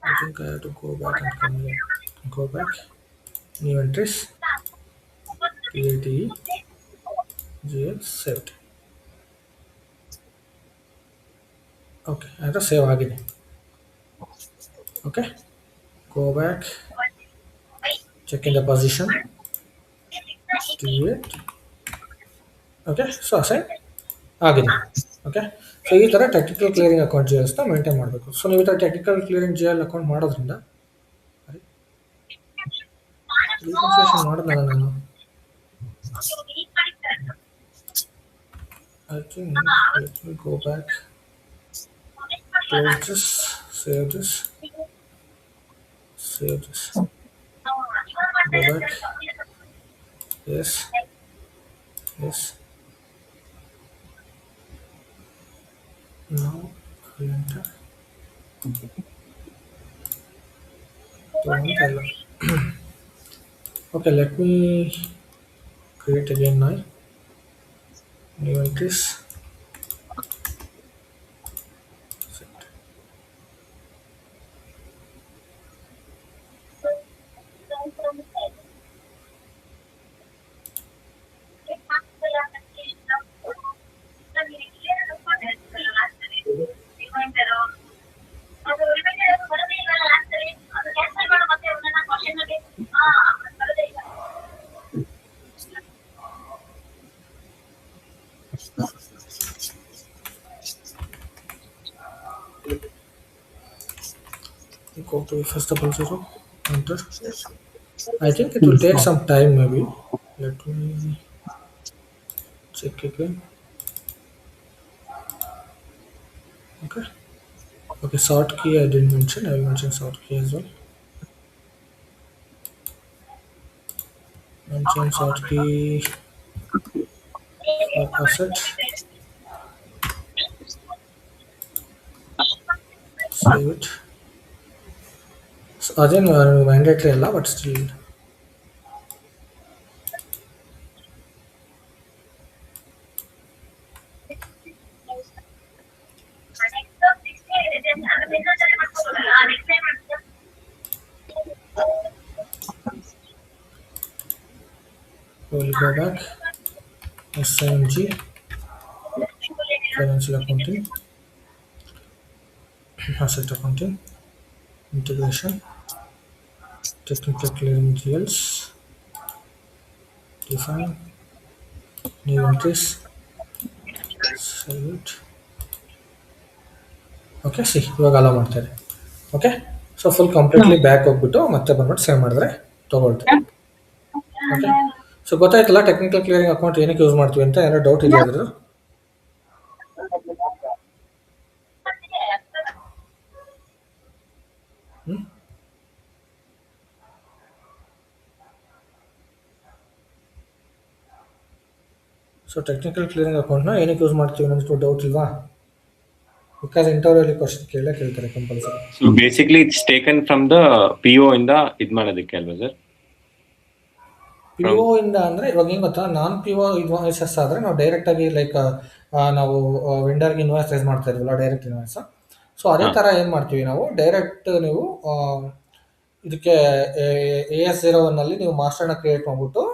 I think I have to go back and come here. Go back, new entries, PATE, GL, saved. Okay, ಅದು ಸೇವ್ ಆಗಿದೆ. Okay, go back, check in the position, okay, so assign ಆಗಿದೆ. Okay, so ಈ ಥರ technical clearing account G ಎಲ್ಸ್ನ maintain ಮಾಡಬೇಕು. So ನೀವು ಈ ಥರ technical clearing G L account ಮಾಡೋದ್ರಿಂದ ರೀಕನ್ಸಿಲೇಷನ್ ಮಾಡಿದ್ನಲ್ಲ ನಾನು. I think let me go back, close this, save this, go back, yes, now I'll enter. Okay, let me create again now. New entries. Go to FS00, enter. I think it will take some time maybe. Let me check again. Okay. Okay, sort key I didn't mention. I will mention sort key as well. Mention sort key for asset. Save it. So again, mandatory alla, but still. We'll go back. SMG, financial accounting, asset accounting, integration, technical clearing GLs, define, new entries, save it. Okay C ಇವಾಗ hello ಮಾಡ್ತಾರೆ. Okay, so full completely back ಹೋಗ್ಬಿಟ್ಟು ಮತ್ತೆ ಬಂದ್ಬಿಟ್ಟು save ಮಾಡಿದ್ರೆ ತೊಗೊಳ್ತೀವಿ. Okay, so ಗೊತ್ತಾಯ್ತಲ್ಲ technical clearing account ಏನಕ್ಕೆ use ಮಾಡ್ತೀವಿ ಅಂತ. ಏನೋ ಡೌಟ್ ಇದೆಯಾ ಅದ್ರದ್ದು? ಸೊ ಟೆಕ್ನಿಕಲ್ ಕ್ಲಿಯರಿಂಗ್ ಅಕೌಂಟ್ನ ಏನಕ್ಕೆ ಯೂಸ್ ಮಾಡ್ತೀವಿ ಅನ್ನೋದು ಡೌಟ್ ಇಲ್ವಾ? ಬಿಕಾಸ್ ಇಂಟರ್ವ್ಯೂಲಿ ಕ್ವಶನ್ ಕೇಳ್ತಾರೆ compulsory. So basically it's taken from the PO ಇಂದ ಇದು ಮಾಡೋದಕ್ಕೆ ಅಲ್ವಾ ಸರ್? PO ಇಂದ ಅಂದರೆ ಇವಾಗ ಏನು ಗೊತ್ತಾ, ನಾನ್ PO ಇನ್ವಾಯ್ಸಸ್ ಆದರೆ ನಾವು ಡೈರೆಕ್ಟಾಗಿ ಲೈಕ್ ನಾವು ವೆಂಡರ್ಗೆ ಇನ್ವಾಯ್ಸ್ ರೈಸ್ ಮಾಡ್ತಾ ಇದ್ವಲ್ಲ, ಡೈರೆಕ್ಟ್ ಇನ್ವಾಯ್ಸ್. ಸೊ ಅದೇ ಥರ ಏನು ಮಾಡ್ತೀವಿ ನಾವು, ಡೈರೆಕ್ಟ್ ನೀವು ಇದಕ್ಕೆ AS01 ನೀವು ಮಾಸ್ಟರ್ನ ಕ್ರಿಯೇಟ್ ಮಾಡಿಬಿಟ್ಟು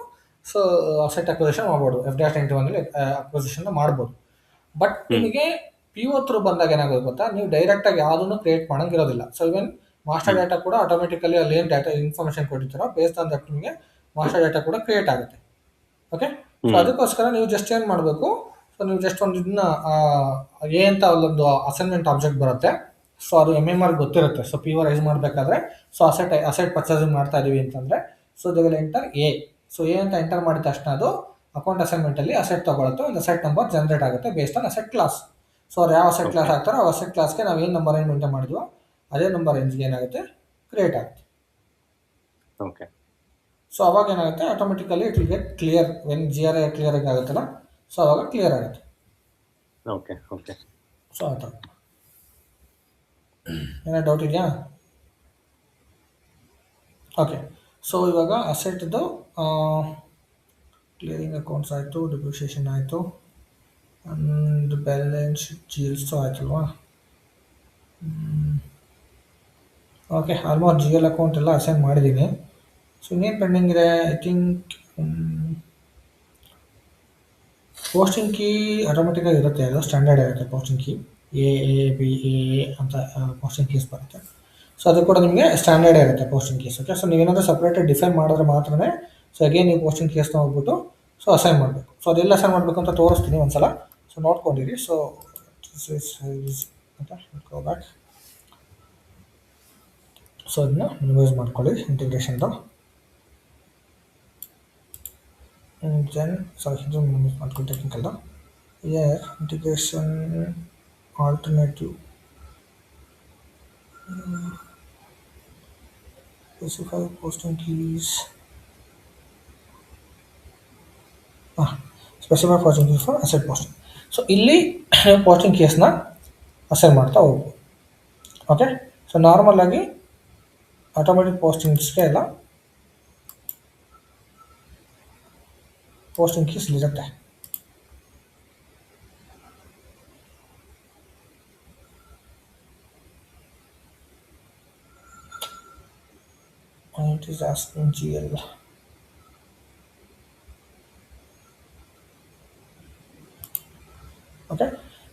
ಸೊ ಅಸೆಟ್ ಅಕ್ವಿಸಿಷನ್ ಮಾಡ್ಬೋದು. F-91 ಅಕ್ವಿಸಿಷನ್ ಮಾಡ್ಬೋದು. ಬಟ್ ನಿಮಗೆ PO ಥ್ರೂ ಬಂದಾಗ ಏನಾಗೋದು ಗೊತ್ತಾ, ನೀವು ಡೈರೆಕ್ಟಾಗಿ ಯಾವುದನ್ನು ಕ್ರಿಯೇಟ್ ಮಾಡೋಂಗಿರೋದಿಲ್ಲ. ಸೊ ಇವನ್ ಮಾಸ್ಟರ್ ಡಾಟಾ ಕೂಡ ಆಟೋಮೆಟಿಕಲಿ ಅಲ್ಲಿ ಏನು ಡಾಟಾ ಇನ್ಫಾರ್ಮೇಷನ್ ಕೊಟ್ಟಿರ್ತಾರೋ ಬೇಸ್ಡ್ ಆನ್ ದಟ್ ನಿಮಗೆ ಮಾಸ್ಟರ್ ಡಾಟಾ ಕೂಡ ಕ್ರಿಯೇಟ್ ಆಗುತ್ತೆ. ಓಕೆ, ಸೊ ಅದಕ್ಕೋಸ್ಕರ ನೀವು ಜಸ್ಟ್ ಏನು ಮಾಡಬೇಕು, ಸೊ ನೀವು ಜಸ್ಟ್ ಒಂದು ಇದನ್ನ ಎ ಅಂತ ಅಲ್ಲೊಂದು ಅಸೈನ್ಮೆಂಟ್ ಆಬ್ಜೆಕ್ಟ್ ಬರುತ್ತೆ. ಸೊ ಅದು MMR ಗೊತ್ತಿರುತ್ತೆ. ಸೊ PO ರೈಸ್ ಮಾಡಬೇಕಾದ್ರೆ ಸೊ ಅಸೆಟ್ ಪರ್ಚೇಸಿಂಗ್ ಮಾಡ್ತಾ ಇದೀವಿ ಅಂತಂದರೆ so they will enter A. So A ಅಂತ ಎಂಟರ್ ಮಾಡಿದ ತಕ್ಷಣ ಅದು ಅಕೌಂಟ್ ಅಸೈನ್ಮೆಂಟಲ್ಲಿ ಅಸೆಟ್ ತೊಗೊಳುತ್ತೆ, ಒಂದು ಅಸೆಟ್ ನಂಬರ್ ಜನರೇಟ್ ಆಗುತ್ತೆ based on asset class. So ಅವ್ರು ಯಾವ ಅಸೆಟ್ ಕ್ಲಾಸ್ ಆಗ್ತಾರೋ ಆ ಅಸೆಟ್ ಕ್ಲಾಸ್ಗೆ ನಾವು ಏನು ನಂಬರ್ ಏನು ಮೇಂಟೈನ್ ಮಾಡಿದ್ವೋ ಅದೇ ನಂಬರ್ ರೇಂಜ್ಗೆ ಏನಾಗುತ್ತೆ ಕ್ರಿಯೇಟ್ ಆಗುತ್ತೆ. ಓಕೆ, ಸೊ ಅವಾಗ ಏನಾಗುತ್ತೆ automatically it will get clear when GRA clearing ಆಗುತ್ತಲ್ಲ, ಸೊ ಅವಾಗ ಕ್ಲಿಯರ್ ಆಗುತ್ತೆ. ಓಕೆ ಓಕೆ, ಸೊ ಆ ಥರ ಏನೋ ಡೌಟ್ ಇದೆಯಾ? ಓಕೆ, ಸೊ ಇವಾಗ ಅಸೆಟ್ದು ಕ್ಲಿಯರಿಂಗ್ ಅಕೌಂಟ್ಸ್ ಆಯಿತು, ಡಿಪ್ರಿಷಿಯೇಷನ್ ಆಯಿತು, ಅಂಡ್ ಬ್ಯಾಲೆನ್ಸ್ GLs ಆಯ್ತಲ್ವಾ? ಓಕೆ, ಆಲ್ಮೋಸ್ಟ್ GL ಅಕೌಂಟ್ ಎಲ್ಲ ಅಸೈನ್ ಮಾಡಿದ್ದೀನಿ. ಸೊ ಇನ್ನೇನು ಪೆಂಡಿಂಗ್ ಇದೆ? ಐ ಥಿಂಕ್ ಪೋಸ್ಟಿಂಗ್ ಕೀ ಆಟೋಮೆಟಿಕಾಗಿ ಇರುತ್ತೆ, ಅದು ಸ್ಟ್ಯಾಂಡರ್ಡ್ ಇರುತ್ತೆ. ಪೋಸ್ಟಿಂಗ್ ಕೀ A ಅಂತ ಪೋಸ್ಟಿಂಗ್ ಕೀಸ್ ಬರುತ್ತೆ. ಸೊ ಅದು ಕೂಡ ನಿಮಗೆ ಸ್ಟ್ಯಾಂಡರ್ಡ್ ಇರುತ್ತೆ ಪೋಸ್ಟಿಂಗ್ ಕೀಸ್. ಓಕೆ, ಸೊ ನೀವೇನಾದರೂ ಸಪ್ರೇಟಾಗಿ ಡಿಫೈನ್ ಮಾಡಿದ್ರೆ ಮಾತ್ರನೇ ಸೊ ಅಗೇನ್ ನೀವು ಪೋಸ್ಟಿಂಗ್ ಕೀಸ್ನ ಹೋಗ್ಬಿಟ್ಟು ಸೊ ಅಸೈನ್ ಮಾಡಬೇಕು. ಸೊ ಅದೆಲ್ಲ ಅಸೈನ್ ಮಾಡಬೇಕು ಅಂತ ತೋರಿಸ್ತೀನಿ ಒಂದ್ಸಲ, ಸೊ ನೋಡ್ಕೊಂಡಿರಿ. ಸೊ ಅಂತ ಗೋ ಬ್ಯಾಕ್. ಸೊ ಅದನ್ನ ಯೂಸ್ ಮಾಡ್ಕೊಳ್ಳಿ ಇಂಟಿಗ್ರೇಷನ್ದು. then sorry ಇದು ಯೂಸ್ ಮಾಡ್ಕೊಳ್ಳಿ ಟೆಕ್ನಿಕಲ್ದು. Integration alternative specify posting keys. Specify posting keys for asset posting. So ಇಲ್ಲಿ ಪೋಸ್ಟಿಂಗ್ ಕೀಸ್ನ ಅಸೈನ್ ಮಾಡ್ತಾ ಹೋಗ್ಬೋದು. ಓಕೆ, ಸೊ ನಾರ್ಮಲ್ ಆಗಿ ಆಟೋಮೆಟಿಕ್ ಪೋಸ್ಟಿಂಗ್ಸ್ಗೆ ಎಲ್ಲ ಪೋಸ್ಟಿಂಗ್ ಕೀಸ್ ಇರುತ್ತೆ. it is asking GL. Okay,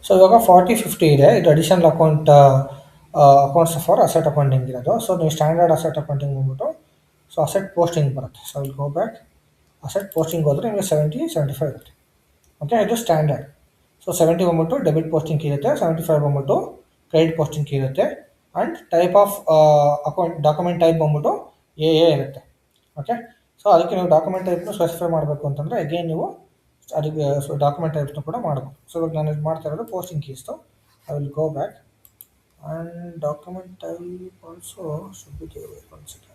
so ಇವಾಗ 40-50 ಇದೆ. ಇದು additional accounts for asset accounting ಇರೋದು. ಸೊ ನೀವು ಸ್ಟ್ಯಾಂಡರ್ಡ್ ಅಸೆಟ್ ಅಕೌಂಟಿಂಗ್ ಬಂದ್ಬಿಟ್ಟು ಸೊ ಅಸೆಟ್ ಪೋಸ್ಟಿಂಗ್ ಬರುತ್ತೆ. ಸೊ ಇಲ್ಲಿ ಗೋ ಬ್ಯಾಕ್, ಅಸೆಟ್ ಪೋಸ್ಟಿಂಗ್ ಹೋದರೆ ನಿಮಗೆ 70-75 ಇರುತ್ತೆ. ಓಕೆ, ಇದು ಸ್ಟ್ಯಾಂಡರ್ಡ್. ಸೊ 70 ಬಂದ್ಬಿಟ್ಟು ಡೆಬಿಟ್ ಪೋಸ್ಟಿಂಗ್ ಕೀ ಇರುತ್ತೆ, 75 ಬಂದ್ಬಿಟ್ಟು ಕ್ರೆಡಿಟ್ ಪೋಸ್ಟಿಂಗ್ ಕೀ ಇರುತ್ತೆ, and type of account document type ಬಂದ್ಬಿಟ್ಟು ಎ ಇರುತ್ತೆ. ಓಕೆ, ಸೊ ಅದಕ್ಕೆ ನೀವು ಡಾಕ್ಯುಮೆಂಟ್ ಟೈಪ್ನ ಸ್ಪೆಸಿಫೈ ಮಾಡಬೇಕು ಅಂತಂದರೆ ಅಗೇನ್ ನೀವು ಅದಕ್ಕೆ ಡಾಕ್ಯುಮೆಂಟ್ ಟೈಪ್ನ ಕೂಡ ಮಾಡಬೇಕು. ಸೊ ಇವಾಗ ನಾನು ಇದು ಮಾಡ್ತಾ ಇರೋದು ಪೋಸ್ಟಿಂಗ್ ಕೀಸ್ತು. I will go back and document type also should be give one second.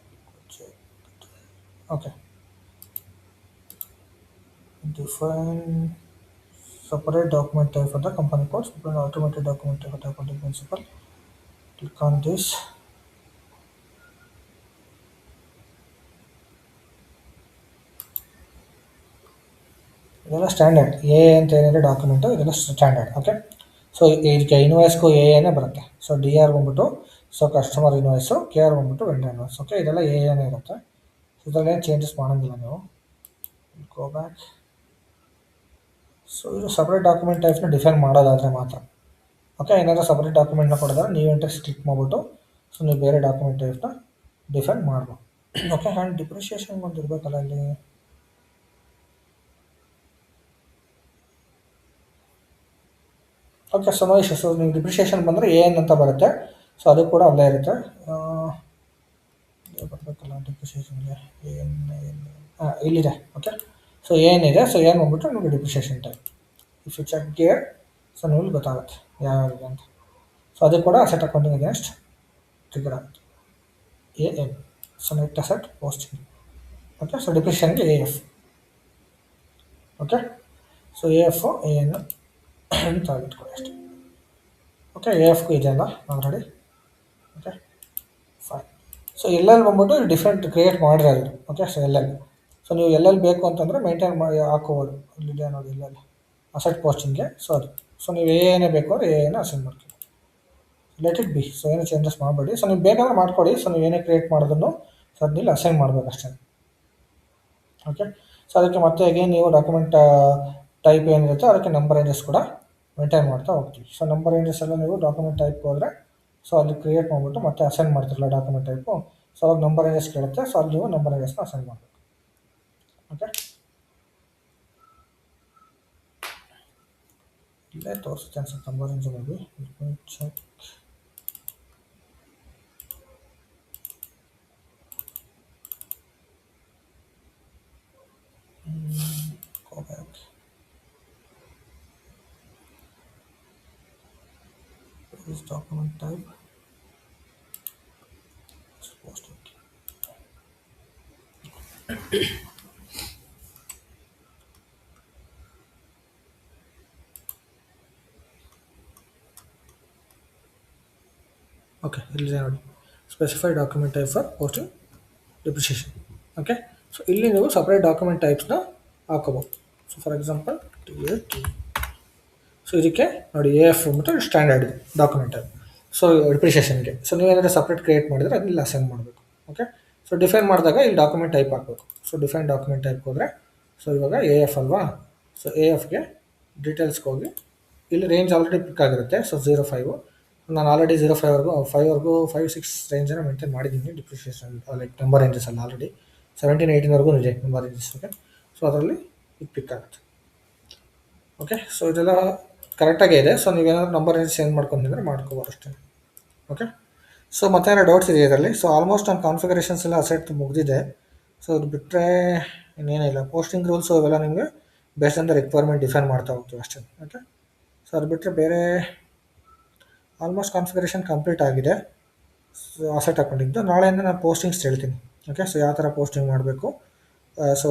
Okay, define separate document type for the company code, separate automated document type for the accounting principle. Click on this. ಇದೆಲ್ಲ standard A ಅಂತ ಏನಿದೆ document ಇದೆಲ್ಲ standard. Okay, so ಇದಕ್ಕೆ ಇನ್ವಾಯ್ಸ್ಗೂ ಎನೇ ಬರುತ್ತೆ. So D R ಬಂದ್ಬಿಟ್ಟು so customer invoice, K R ಬಂದ್ಬಿಟ್ಟು ವೆಂಡರ್ ಇನ್ವಾಯ್ಸ್. ಓಕೆ, ಇದೆಲ್ಲ ಎನೇ ಇರುತ್ತೆ. ಸೊ ಇದರಲ್ಲಿ ಏನು ಚೇಂಜಸ್ ಮಾಡೋಂಗಿಲ್ಲ ನೀವು. Go back. ಸೊ ಇದು ಸಪ್ರೇಟ್ ಡಾಕ್ಯುಮೆಂಟ್ ಟೈಪ್ನ ಡಿಫೈನ್ ಮಾಡೋದಾದರೆ ಮಾತ್ರ. ಓಕೆ, ಏನಾದರೂ ಸಪ್ರೇಟ್ ಡಾಕ್ಯುಮೆಂಟ್ನ ಕೊಡಿದ್ರೆ ನೀವು ಇಂಟ್ರೆಸ್ಟ್ ಕ್ಲಿಕ್ ಮಾಡಿಬಿಟ್ಟು ಸೊ ನೀವು ಬೇರೆ ಡಾಕ್ಯುಮೆಂಟ್ ಟೈಪ್ನ ಡಿಫೈನ್ ಮಾಡ್ಬೋದು. ಓಕೆ, ಆ್ಯಂಡ್ ಡಿಪ್ರಿಷಿಯೇಷನ್ ಒಂದು ಇರಬೇಕಲ್ಲ ಇಲ್ಲಿ. Okay, so no issues. So ನೀವು ಡಿಪ್ರಿಷಿಯೇಷನ್ ಬಂದರೆ ಏನು ಅಂತ ಬರುತ್ತೆ. ಸೊ ಅದು ಕೂಡ ಅಲ್ಲೇ ಇರುತ್ತೆ. ಬರಬೇಕಲ್ಲ ಡಿಪ್ರಿಷಿಯೇಷನ್ಗೆ ಇಲ್ಲಿದೆ. ಓಕೆ, ಸೊ ಏನಿದೆ, ಸೊ ಏನು ಬಂದ್ಬಿಟ್ಟು ನಿಮಗೆ depreciation type. If you check gear so ನಿಮಗೆ ಗೊತ್ತಾಗುತ್ತೆ ಯಾವ್ಯಾವಿದೆ ಅಂತ. ಸೊ ಅದು ಕೂಡ ಅಸೆಟ್ ಅಕೌಂಟಿಂಗ್ ಅಗೇನ್ಸ್ಟ್ ಟ್ರಿಗರ್ ಆಗುತ್ತೆ. A N, so net asset posting. Okay, so ಡಿಪ್ರಿಷಿಯೇಷನ್ಗೆ A F. Okay, so A F A N ಅಂತ ಇಟ್ಕೊಳ್ಳಿ ಅಷ್ಟೇ. ಓಕೆ, ಎ ಎಫ್ಗೂ ಇದೆಯಲ್ಲ ಆಲ್ರೆಡಿ. Okay, fine. ಸೊ ಎಲ್ಲೆಲ್ಲಿ ಬಂದ್ಬಿಟ್ಟು ಡಿಫ್ರೆಂಟ್ ಕ್ರಿಯೇಟ್ ಮಾಡಿರೋದು. ಓಕೆ, ಸೊ ಎಲ್ಲೆಲ್ಲಿ ಸೊ ನೀವು ಎಲ್ಲೆಲ್ಲಿ ಬೇಕು ಅಂತಂದರೆ ಮೇಂಟೈನ್ ಮಾಡಿ ಹಾಕೋಬೋದು. ಇಲ್ಲಿದೆ ನೋಡಿ ಎಲ್ಲೆಲ್ಲಿ ಅಸೆಟ್ ಪೋಸ್ಟಿಂಗ್ಗೆ. ಸೊ ಅದು ಸೊ ನೀವು ಏನೇ ಬೇಕು ಅಂದರೆ ಏನೇ ಅಸೆಂಡ್ ಮಾಡ್ಕೊಳ್ಳಿ. Let it be. ಸೊ ಏನು ಚೇಂಜಸ್ ಮಾಡಬೇಡಿ. ಸೊ ನೀವು ಬೇಕಾದ್ರೆ ಮಾಡ್ಕೊಳ್ಳಿ. ಸೊ ನೀವು ಏನೇ ಕ್ರಿಯೇಟ್ ಮಾಡೋದನ್ನು ಸೊ ಅದನ್ನಿಲ್ಲಿ ಅಸೈನ್ ಮಾಡಬೇಕು ಅಷ್ಟೇ. ಓಕೆ, ಸೊ ಅದಕ್ಕೆ ಮತ್ತೆ ಅಗೇನ್ ನೀವು ಡಾಕ್ಯುಮೆಂಟ್ ಟೈಪ್ ಏನಿರುತ್ತೆ ಅದಕ್ಕೆ ನಂಬರ್ ರೇಂಜಸ್ ಕೂಡ ಮೇಂಟೈನ್ ಮಾಡ್ತಾ ಹೋಗ್ತೀವಿ. ಸೊ ನಂಬರ್ ರೇಂಜಸ್ ಎಲ್ಲ ನೀವು ಡಾಕ್ಯುಮೆಂಟ್ ಟೈಪ್ ಹೋದರೆ ಸೊ ಅಲ್ಲಿ ಕ್ರಿಯೇಟ್ ಮಾಡಿಬಿಟ್ಟು ಮತ್ತೆ ಅಸೈನ್ ಮಾಡ್ತಿರಲ್ಲ ಡಾಕ್ಯುಮೆಂಟ್ ಟೈಪು. ಸೊ ಅವಾಗ ನಂಬರ್ ರೇಂಜಸ್ ಕೇಳುತ್ತೆ. ಸೊ ಅಲ್ಲಿ ನೀವು ನಂಬರ್ ರೇಂಜಸ್ನ ಅಸೈನ್ ಮಾಡಬೇಕು. ಓಕೆ, ಇಲ್ಲೇ ತೋರಿಸುತ್ತೆ ಅನ್ಸುತ್ತೆ number range maybe. Check. Go back. This document type is posting. Okay, ಇಲ್ಲಿದೆ ನೋಡಿ specify document type for posting depreciation. Okay, so ಇಲ್ಲಿ ನೀವು ಸಪ್ರೇಟ್ ಡಾಕ್ಯುಮೆಂಟ್ ಟೈಪ್ಸ್ನ ಹಾಕೋಬೋದು. So for example T. So ಇದಕ್ಕೆ ನೋಡಿ ಎ ಎಫ್ ಮತ್ತು ಸ್ಟ್ಯಾಂಡರ್ಡ್ ಇದೆ ಡಾಕ್ಯುಮೆಂಟ್ ಟೈಪ್. ಸೊ ಡಿಪ್ರಿಷಿಯೇಷನ್ಗೆ ಸೊ ನೀವೇನಾದರೂ ಸಪ್ರೇಟ್ ಕ್ರಿಯೇಟ್ ಮಾಡಿದರೆ ಅದನ್ನ ಅಸೈನ್ ಮಾಡಬೇಕು. ಓಕೆ, ಸೊ ಡಿಫೈನ್ ಮಾಡಿದಾಗ ಇಲ್ಲಿ ಡಾಕ್ಯುಮೆಂಟ್ ಟೈಪ್ ಹಾಕಬೇಕು. ಸೊ ಡಿಫೈನ್ ಡಾಕ್ಯುಮೆಂಟ್ ಟೈಪ್ ಹೋದರೆ ಸೊ ಇವಾಗ ಎ ಎಫ್ ಅಲ್ವಾ. ಸೊ ಎ ಎಫ್ಗೆ ಡೀಟೇಲ್ಸ್ಗೆ ಹೋಗಿ ಇಲ್ಲಿ ರೇಂಜ್ ಆಲ್ರೆಡಿ ಪಿಕ್ ಆಗಿರುತ್ತೆ. ಸೊ 0.5 ನಾನು ಆಲ್ರೆಡಿ 0.5 5-6 ರೇಂಜನ್ನು ಮೇಂಟೈನ್ ಮಾಡಿದ್ದೀನಿ ಡಿಪ್ರಿಷಿಯೇಷನ್ ಲೈಕ್ ನಂಬರ್ ರೇಂಜಸಲ್ಲಿ ಆಲ್ರೆಡಿ 17-18 ಇದೆ ನಂಬರ್ ರೇಂಜಸ್. ಓಕೆ, ಸೊ ಅದರಲ್ಲಿ ಇದು ಪಿಕ್ ಆಗುತ್ತೆ. ಓಕೆ, ಸೊ ಇದೆಲ್ಲ ಕರೆಕ್ಟಾಗೇ ಇದೆ. ಸೊ ನೀವೇನಾದ್ರು ನಂಬರ್ ರೇಂಜ್ ಚೇಂಜ್ ಮಾಡ್ಕೊಂತಿದ್ರೆ ಮಾಡ್ಕೋಬೋದು ಅಷ್ಟೇ. ಓಕೆ, ಸೊ ಮತ್ತೇನೋ ಡೌಟ್ಸ್ ಇದೆ ಇದರಲ್ಲಿ. ಸೊ ಆಲ್ಮೋಸ್ಟ್ ನನ್ನ ಕಾನ್ಫಿಗರೇಷನ್ಸ್ ಎಲ್ಲ ಅಸೆಟ್ ಮುಗಿದಿದೆ. ಸೊ ಅದು ಬಿಟ್ಟರೆ ಇನ್ನೇನಿಲ್ಲ. ಪೋಸ್ಟಿಂಗ್ ರೂಲ್ಸು ಅವೆಲ್ಲ ನಿಮಗೆ based on the requirement define ಮಾಡ್ತಾ ಹೋಗ್ತೀವಿ ಅಷ್ಟೇ. ಓಕೆ, ಸೊ ಅದು ಬಿಟ್ಟರೆ ಬೇರೆ ಆಲ್ಮೋಸ್ಟ್ ಕಾನ್ಫಿಗರೇಷನ್ ಕಂಪ್ಲೀಟ್ ಆಗಿದೆ. ಸೊ ಅಸೆಟ್ ಅಕೌಂಟಿಂಗ್ದು ನಾಳೆಯಿಂದ ನಾನು ಪೋಸ್ಟಿಂಗ್ಸ್ ಹೇಳ್ತೀನಿ. ಓಕೆ, ಸೊ ಯಾವ ಥರ ಪೋಸ್ಟಿಂಗ್ ಮಾಡಬೇಕು. ಸೊ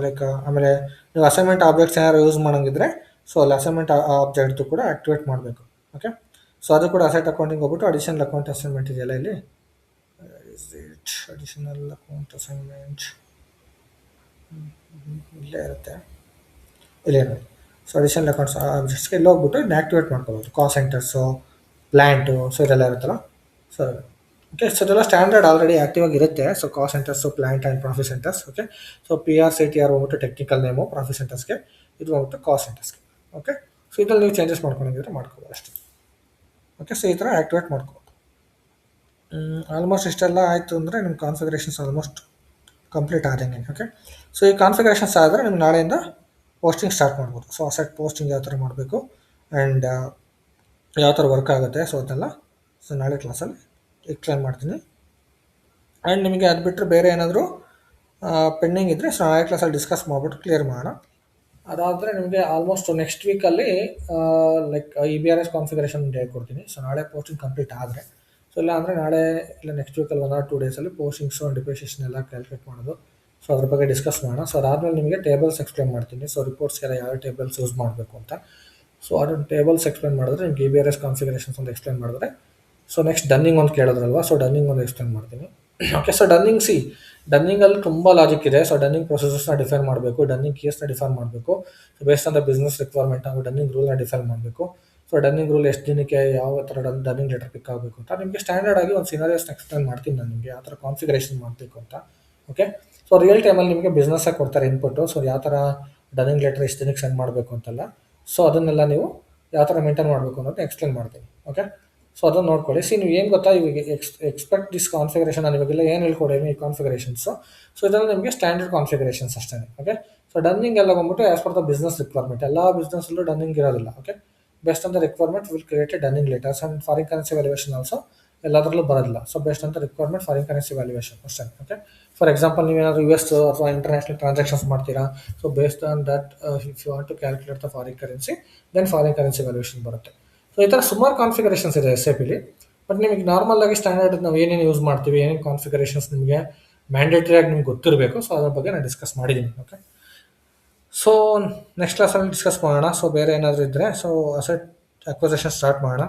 ಲೈಕ್ ಆಮೇಲೆ ನೀವು ಅಸೈನ್ಮೆಂಟ್ ಆಬ್ಜೆಕ್ಟ್ಸ್ ಏನಾದ್ರು ಯೂಸ್ ಮಾಡೋಂಗಿದ್ರೆ ಸೊ ಅಲ್ಲಿ ಅಸೈನ್ಮೆಂಟ್ ಆಬ್ಜೆಕ್ಟ್ದು ಕೂಡ ಆ್ಯಕ್ಟಿವೇಟ್ ಮಾಡಬೇಕು. ಓಕೆ, ಸೊ ಅದು ಕೂಡ ಅಸೆಟ್ ಅಕೌಂಟಿಂಗ್ ಹೋಗ್ಬಿಟ್ಟು ಅಡಿಷನಲ್ ಅಕೌಂಟ್ ಅಸೈನ್ಮೆಂಟ್ ಇದೆಯಲ್ಲ ಇಲ್ಲಿ ಅಡಿಷನಲ್ ಅಕೌಂಟ್ ಅಸೈನ್ಮೆಂಟ್ ಇಲ್ಲೇ ಇರುತ್ತೆ. ಇಲ್ಲೇ ನೋಡಿ. ಸೊ ಅಡಿಷನಲ್ ಅಕೌಂಟ್ಸ್ ಆಬ್ಜೆಕ್ಟ್ಸ್ಗೆ ಇಲ್ಲಿ ಹೋಗ್ಬಿಟ್ಟು ಇದನ್ನ ಆ್ಯಕ್ಟಿವೇಟ್ ಮಾಡ್ಕೋಬೋದು. ಕಾಸ್ಟ್ ಸೆಂಟರ್ಸು, ಪ್ಲ್ಯಾಂಟು, ಸೊ ಇದೆಲ್ಲ ಇರುತ್ತಲ್ಲ. ಸೊ ಓಕೆ, ಸೊ ಇದೆಲ್ಲ ಸ್ಟ್ಯಾಂಡರ್ಡ್ ಆಲ್ರೆಡಿ ಆ್ಯಕ್ಟಿವ್ ಆಗಿರುತ್ತೆ. So cost centres, plant and profit centres. Okay, so P R C T R ಹೋಗ್ಬಿಟ್ಟು ಟೆಕ್ನಿಕಲ್ ನೇಮು ಪ್ರಾಫಿಟ್ ಸೆಂಟರ್ಸ್ಗೆ, ಇದು ಹೋಗ್ಬಿಟ್ಟು ಕಾಸ್ಟ್ ಸೆಂಟರ್ಸ್ಗೆ. ಓಕೆ, ಸೊ ಇದ್ರಲ್ಲಿ ನೀವು ಚೇಂಜಸ್ ಮಾಡ್ಕೊಂಡಿದ್ರೆ ಮಾಡ್ಕೋಬೋದು ಅಷ್ಟೇ. ಓಕೆ, ಸೊ ಈ ಥರ ಆ್ಯಕ್ಟಿವೇಟ್ ಮಾಡ್ಕೋಬೋದು. ಆಲ್ಮೋಸ್ಟ್ ಇಷ್ಟೆಲ್ಲ ಆಯಿತು ಅಂದರೆ ನಿಮ್ಮ ಕಾನ್ಫಿಗರೇಷನ್ಸ್ ಆಲ್ಮೋಸ್ಟ್ ಕಂಪ್ಲೀಟ್ ಆದಂಗೆ. ಓಕೆ, ಸೊ ಈ ಕಾನ್ಫಿಗರೇಷನ್ಸ್ ಆದರೆ ನಿಮ್ಗೆ ನಾಳೆಯಿಂದ ಪೋಸ್ಟಿಂಗ್ ಸ್ಟಾರ್ಟ್ ಮಾಡ್ಬೋದು. ಸೊ ಅಸೆಟ್ ಪೋಸ್ಟಿಂಗ್ ಯಾವ ಥರ ಮಾಡಬೇಕು ಆ್ಯಂಡ್ ಯಾವ ಥರ ವರ್ಕ್ ಆಗುತ್ತೆ ಸೊ ಅದನ್ನೆಲ್ಲ ಸೊ ನಾಳೆ ಕ್ಲಾಸಲ್ಲಿ ಎಕ್ಸ್ಪ್ಲೇನ್ ಮಾಡ್ತೀನಿ. ಆ್ಯಂಡ್ ನಿಮಗೆ ಅದು ಬಿಟ್ಟರೆ ಬೇರೆ ಏನಾದರೂ ಪೆಂಡಿಂಗ್ ಇದ್ದರೆ ಸೊ ನಾಳೆ ಕ್ಲಾಸಲ್ಲಿ ಡಿಸ್ಕಸ್ ಮಾಡಿಬಿಟ್ಟು ಕ್ಲಿಯರ್ ಮಾಡೋಣ. ಅದಾದರೆ ನಿಮಗೆ ಆಲ್ಮೋಸ್ಟ್ ನೆಕ್ಸ್ಟ್ ವೀಕಲ್ಲಿ ಲೈಕ್ EBRS ಕಾನ್ಫಿಗರೇಷನ್ ಹೇಳ್ಕೊಡ್ತೀನಿ. ಸೊ ನಾಳೆ ಪೋಸ್ಟಿಂಗ್ ಕಂಪ್ಲೀಟ್ ಆದರೆ, ಸೊ ಇಲ್ಲ ಅಂದರೆ ನಾಳೆ ಇಲ್ಲ ನೆಕ್ಸ್ಟ್ ವೀಕಲ್ಲಿ 1 or 2 ಡೇಸಲ್ಲಿ ಪೋಸ್ಟಿಂಗ್ಸು ಆ್ಯಂಡ್ ಡಿಪ್ರಿಷಿಯೇಷನ್ ಎಲ್ಲ ಕ್ಯಾಲ್ಕುಲೇಟ್ ಮಾಡೋದು. ಸೊ ಅದ್ರ ಬಗ್ಗೆ ಡಿಸ್ಕಸ್ ಮಾಡೋಣ. ಸೊ ಅದಾದಮೇಲೆ ನಿಮಗೆ ಟೇಬಲ್ಸ್ ಎಕ್ಸ್ಪ್ಲೇನ್ ಮಾಡ್ತೀನಿ. ಸೊ ರಿಪೋರ್ಟ್ಸ್ಗೆಲ್ಲ ಯಾವ ಟೇಬಲ್ಸ್ ಯೂಸ್ ಮಾಡಬೇಕು ಅಂತ. ಸೊ ಅದನ್ನು ಟೇಬಲ್ಸ್ ಎಕ್ಸ್ಪ್ಲೇನ್ ಮಾಡಿದ್ರೆ ನಿಮ್ಗೆ EBRS ಕಾನ್ಫಿಗರೇಷನ್ಸ್ ಒಂದು ಎಕ್ಸ್ಪ್ಲೇನ್ ಮಾಡಿದ್ರೆ, ಸೊ ನೆಕ್ಸ್ಟ್ ಡನ್ನಿಂಗ್ ಒಂದು ಕೇಳಿದ್ರಲ್ವಾ, ಸೊ ಡನ್ನಿಂಗ್ ಒಂದು ಎಕ್ಸ್ಪ್ಲೇನ್ ಮಾಡ್ತೀನಿ. ಓಕೆ, ಸೊ ಡನ್ನಿಂಗಲ್ಲಿ ತುಂಬ ಲಾಜಿಕ್ ಇದೆ. ಸೊ ಡನ್ನಿಂಗ್ ಪ್ರೊಸೆಸಸ್ನ ಡಿಫೈನ್ ಮಾಡಬೇಕು, ಡನ್ನಿಂಗ್ ಕೇಸ್ನ ಡಿಫೈನ್ ಮಾಡಬೇಕು. So based on the business requirement ನಾವು ಡನ್ನಿಂಗ್ ರೂಲ್ನ ಡಿಫೈನ್ ಮಾಡಬೇಕು. ಸೊ ಡನ್ನಿಂಗ್ ರೂಲ್ ಎಷ್ಟು ದಿನಕ್ಕೆ ಯಾವ ಥರ ಡನ್ನಿಂಗ್ ಲೆಟರ್ ಪಿಕ್ ಆಗಬೇಕು ಅಂತ ನಿಮಗೆ ಸ್ಟ್ಯಾಂಡರ್ಡ್ ಆಗಿ ಒಂದು ಸಿನಾರಿಯೋಸ್ನ ಎಕ್ಸ್ಪ್ಲೇನ್ ಮಾಡ್ತೀನಿ ನಾನು ನಿಮಗೆ ಯಾವ ಥರ ಕಾನ್ಫಿಗರೇಷನ್ ಮಾಡಬೇಕು ಅಂತ. ಓಕೆ, ಸೊ ರಿಯಲ್ ಟೈಮಲ್ಲಿ ನಿಮಗೆ ಬಿಸ್ನೆಸ್ಸಾಗಿ ಕೊಡ್ತಾರೆ ಇನ್ಪುಟ್ಟು. ಸೊ ಯಾವ ಥರ ಡನ್ನಿಂಗ್ ಲೆಟರ್ ಎಷ್ಟು ದಿನಕ್ಕೆ ಸೆಂಡ್ ಮಾಡಬೇಕು ಅಂತೆಲ್ಲ. ಸೊ ಅದನ್ನೆಲ್ಲ ನೀವು ಯಾವ ಥರ ಮೇಂಟೈನ್ ಮಾಡಬೇಕು ಅನ್ನೋದು ಎಕ್ಸ್ಪ್ಲೇನ್ ಮಾಡ್ತೀನಿ. ಓಕೆ, ಸೊ ಅದನ್ನು ನೋಡ್ಕೊಳ್ಳಿ. ನೀವು ಏನು ಗೊತ್ತಾ, ಇವಾಗ ಎಕ್ಸ್ಪೆಕ್ಟ್ ದಿಸ್ ಕಾನ್ಫಿಗರೇಷನ್ ನಾನು ಇವಾಗೆಲ್ಲ ಏನು ಹೇಳ್ಕೊಡೇನಿ ಈ ಕಾನ್ಫಿಗರೇಷನ್ಸು. ಸೊ ಇದೆಲ್ಲ ನಿಮಗೆ ಸ್ಟ್ಯಾಂಡರ್ಡ್ ಕಾನ್ಫಿಗರೇಷನ್ಸ್ ಅಷ್ಟೇ. ಓಕೆ, ಸೊ ಡನ್ನಿಂಗ್ ಎಲ್ಲ ಬಂದ್ಬಿಟ್ಟು as per the business requirement. ಎಲ್ಲ ಬಿಸ್ನೆಸ್ಸಲ್ಲೂ ಡನ್ನಿಂಗ್ ಇರೋದಿಲ್ಲ. Okay, based on the requirement will create a dunning letters and foreign currency valuation also ಎಲ್ಲದರಲ್ಲೂ ಬರೋದಿಲ್ಲ. So based on the requirement foreign currency valuation ಅಷ್ಟೇ. Okay, for example ನೀವೇನಾದರೂ US ಅಥವಾ international transactions ಮಾಡ್ತೀರಾ. So based on that if you want to calculate the foreign currency then foreign currency valuation ಬರುತ್ತೆ. So ಈ ಥರ ಸುಮಾರು configurations ಇದೆ SAPಲಿ. But ನಿಮಗೆ ನಾರ್ಮಲ್ ಆಗಿ ಸ್ಟ್ಯಾಂಡರ್ಡ್ ನಾವು ಏನೇನು ಯೂಸ್ ಮಾಡ್ತೀವಿ, ಏನೇನು ಕಾನ್ಫಿಗರೇಷನ್ಸ್ ನಿಮಗೆ ಮ್ಯಾಂಡೇಟರಿ ಆಗಿ ನಿಮ್ಗೆ ಗೊತ್ತಿರಬೇಕು. ಸೊ ಅದ್ರ ಬಗ್ಗೆ ನಾನು ಡಿಸ್ಕಸ್ ಮಾಡಿದ್ದೀನಿ. ಓಕೆ, ಸೊ ನೆಕ್ಸ್ಟ್ ಕ್ಲಾಸಲ್ಲಿ ಡಿಸ್ಕಸ್ ಮಾಡೋಣ. ಸೊ ಬೇರೆ ಏನಾದರೂ ಇದ್ದರೆ ಸೊ ಅಸೆಟ್ ಅಕ್ವಿಸಿಷನ್ ಸ್ಟಾರ್ಟ್ ಮಾಡೋಣ.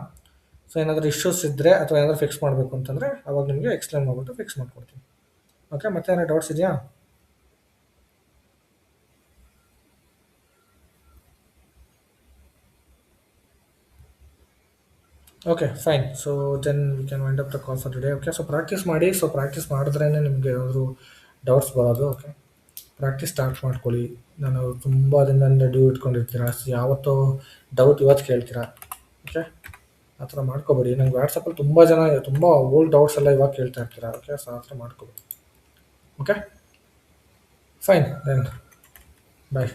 ಸೊ ಏನಾದರೂ ಇಶ್ಯೂಸ್ ಇದ್ದರೆ ಅಥವಾ ಏನಾದರೂ ಫಿಕ್ಸ್ ಮಾಡಬೇಕು ಅಂತಂದರೆ ಅವಾಗ ನಿಮಗೆ ಎಕ್ಸ್ಪ್ಲೇನ್ ಮಾಡಿಬಿಟ್ಟು ಫಿಕ್ಸ್ ಮಾಡ್ಕೊಡ್ತೀನಿ. ಓಕೆ, ಮತ್ತೆ ಏನಾದ್ರು ಡೌಟ್ಸ್ ಇದೆಯಾ? Okay, fine. So then we can wind up the call for today. Okay, so practice ಮಾಡಿ. ಸೊ ಪ್ರಾಕ್ಟೀಸ್ ಮಾಡಿದ್ರೇ ನಿಮಗೆ ಏನಾದರೂ ಡೌಟ್ಸ್ ಬರೋದು. ಓಕೆ, ಪ್ರಾಕ್ಟೀಸ್ ಸ್ಟಾರ್ಟ್ ಮಾಡ್ಕೊಳ್ಳಿ. ನಾನು ತುಂಬ ದಿನದಿಂದ ಡ್ಯೂ ಇಟ್ಕೊಂಡಿರ್ತೀರ, ಯಾವತ್ತೋ ಡೌಟ್ ಇವತ್ತು ಕೇಳ್ತೀರಾ. ಓಕೆ, ಆ ಥರ ಮಾಡ್ಕೋಬೇಡಿ. ನಂಗೆ ವಾಟ್ಸಪ್ಪಲ್ಲಿ ತುಂಬ ಜನ ತುಂಬ ಓಲ್ಡ್ ಡೌಟ್ಸ್ ಎಲ್ಲ ಇವಾಗ ಕೇಳ್ತಾ ಇರ್ತೀರ. ಓಕೆ, ಸೊ ಆ ಥರ ಮಾಡ್ಕೋಬೇಡಿ. ಓಕೆ, ಫೈನ್ ದೆನ್ ಬಾಯ್.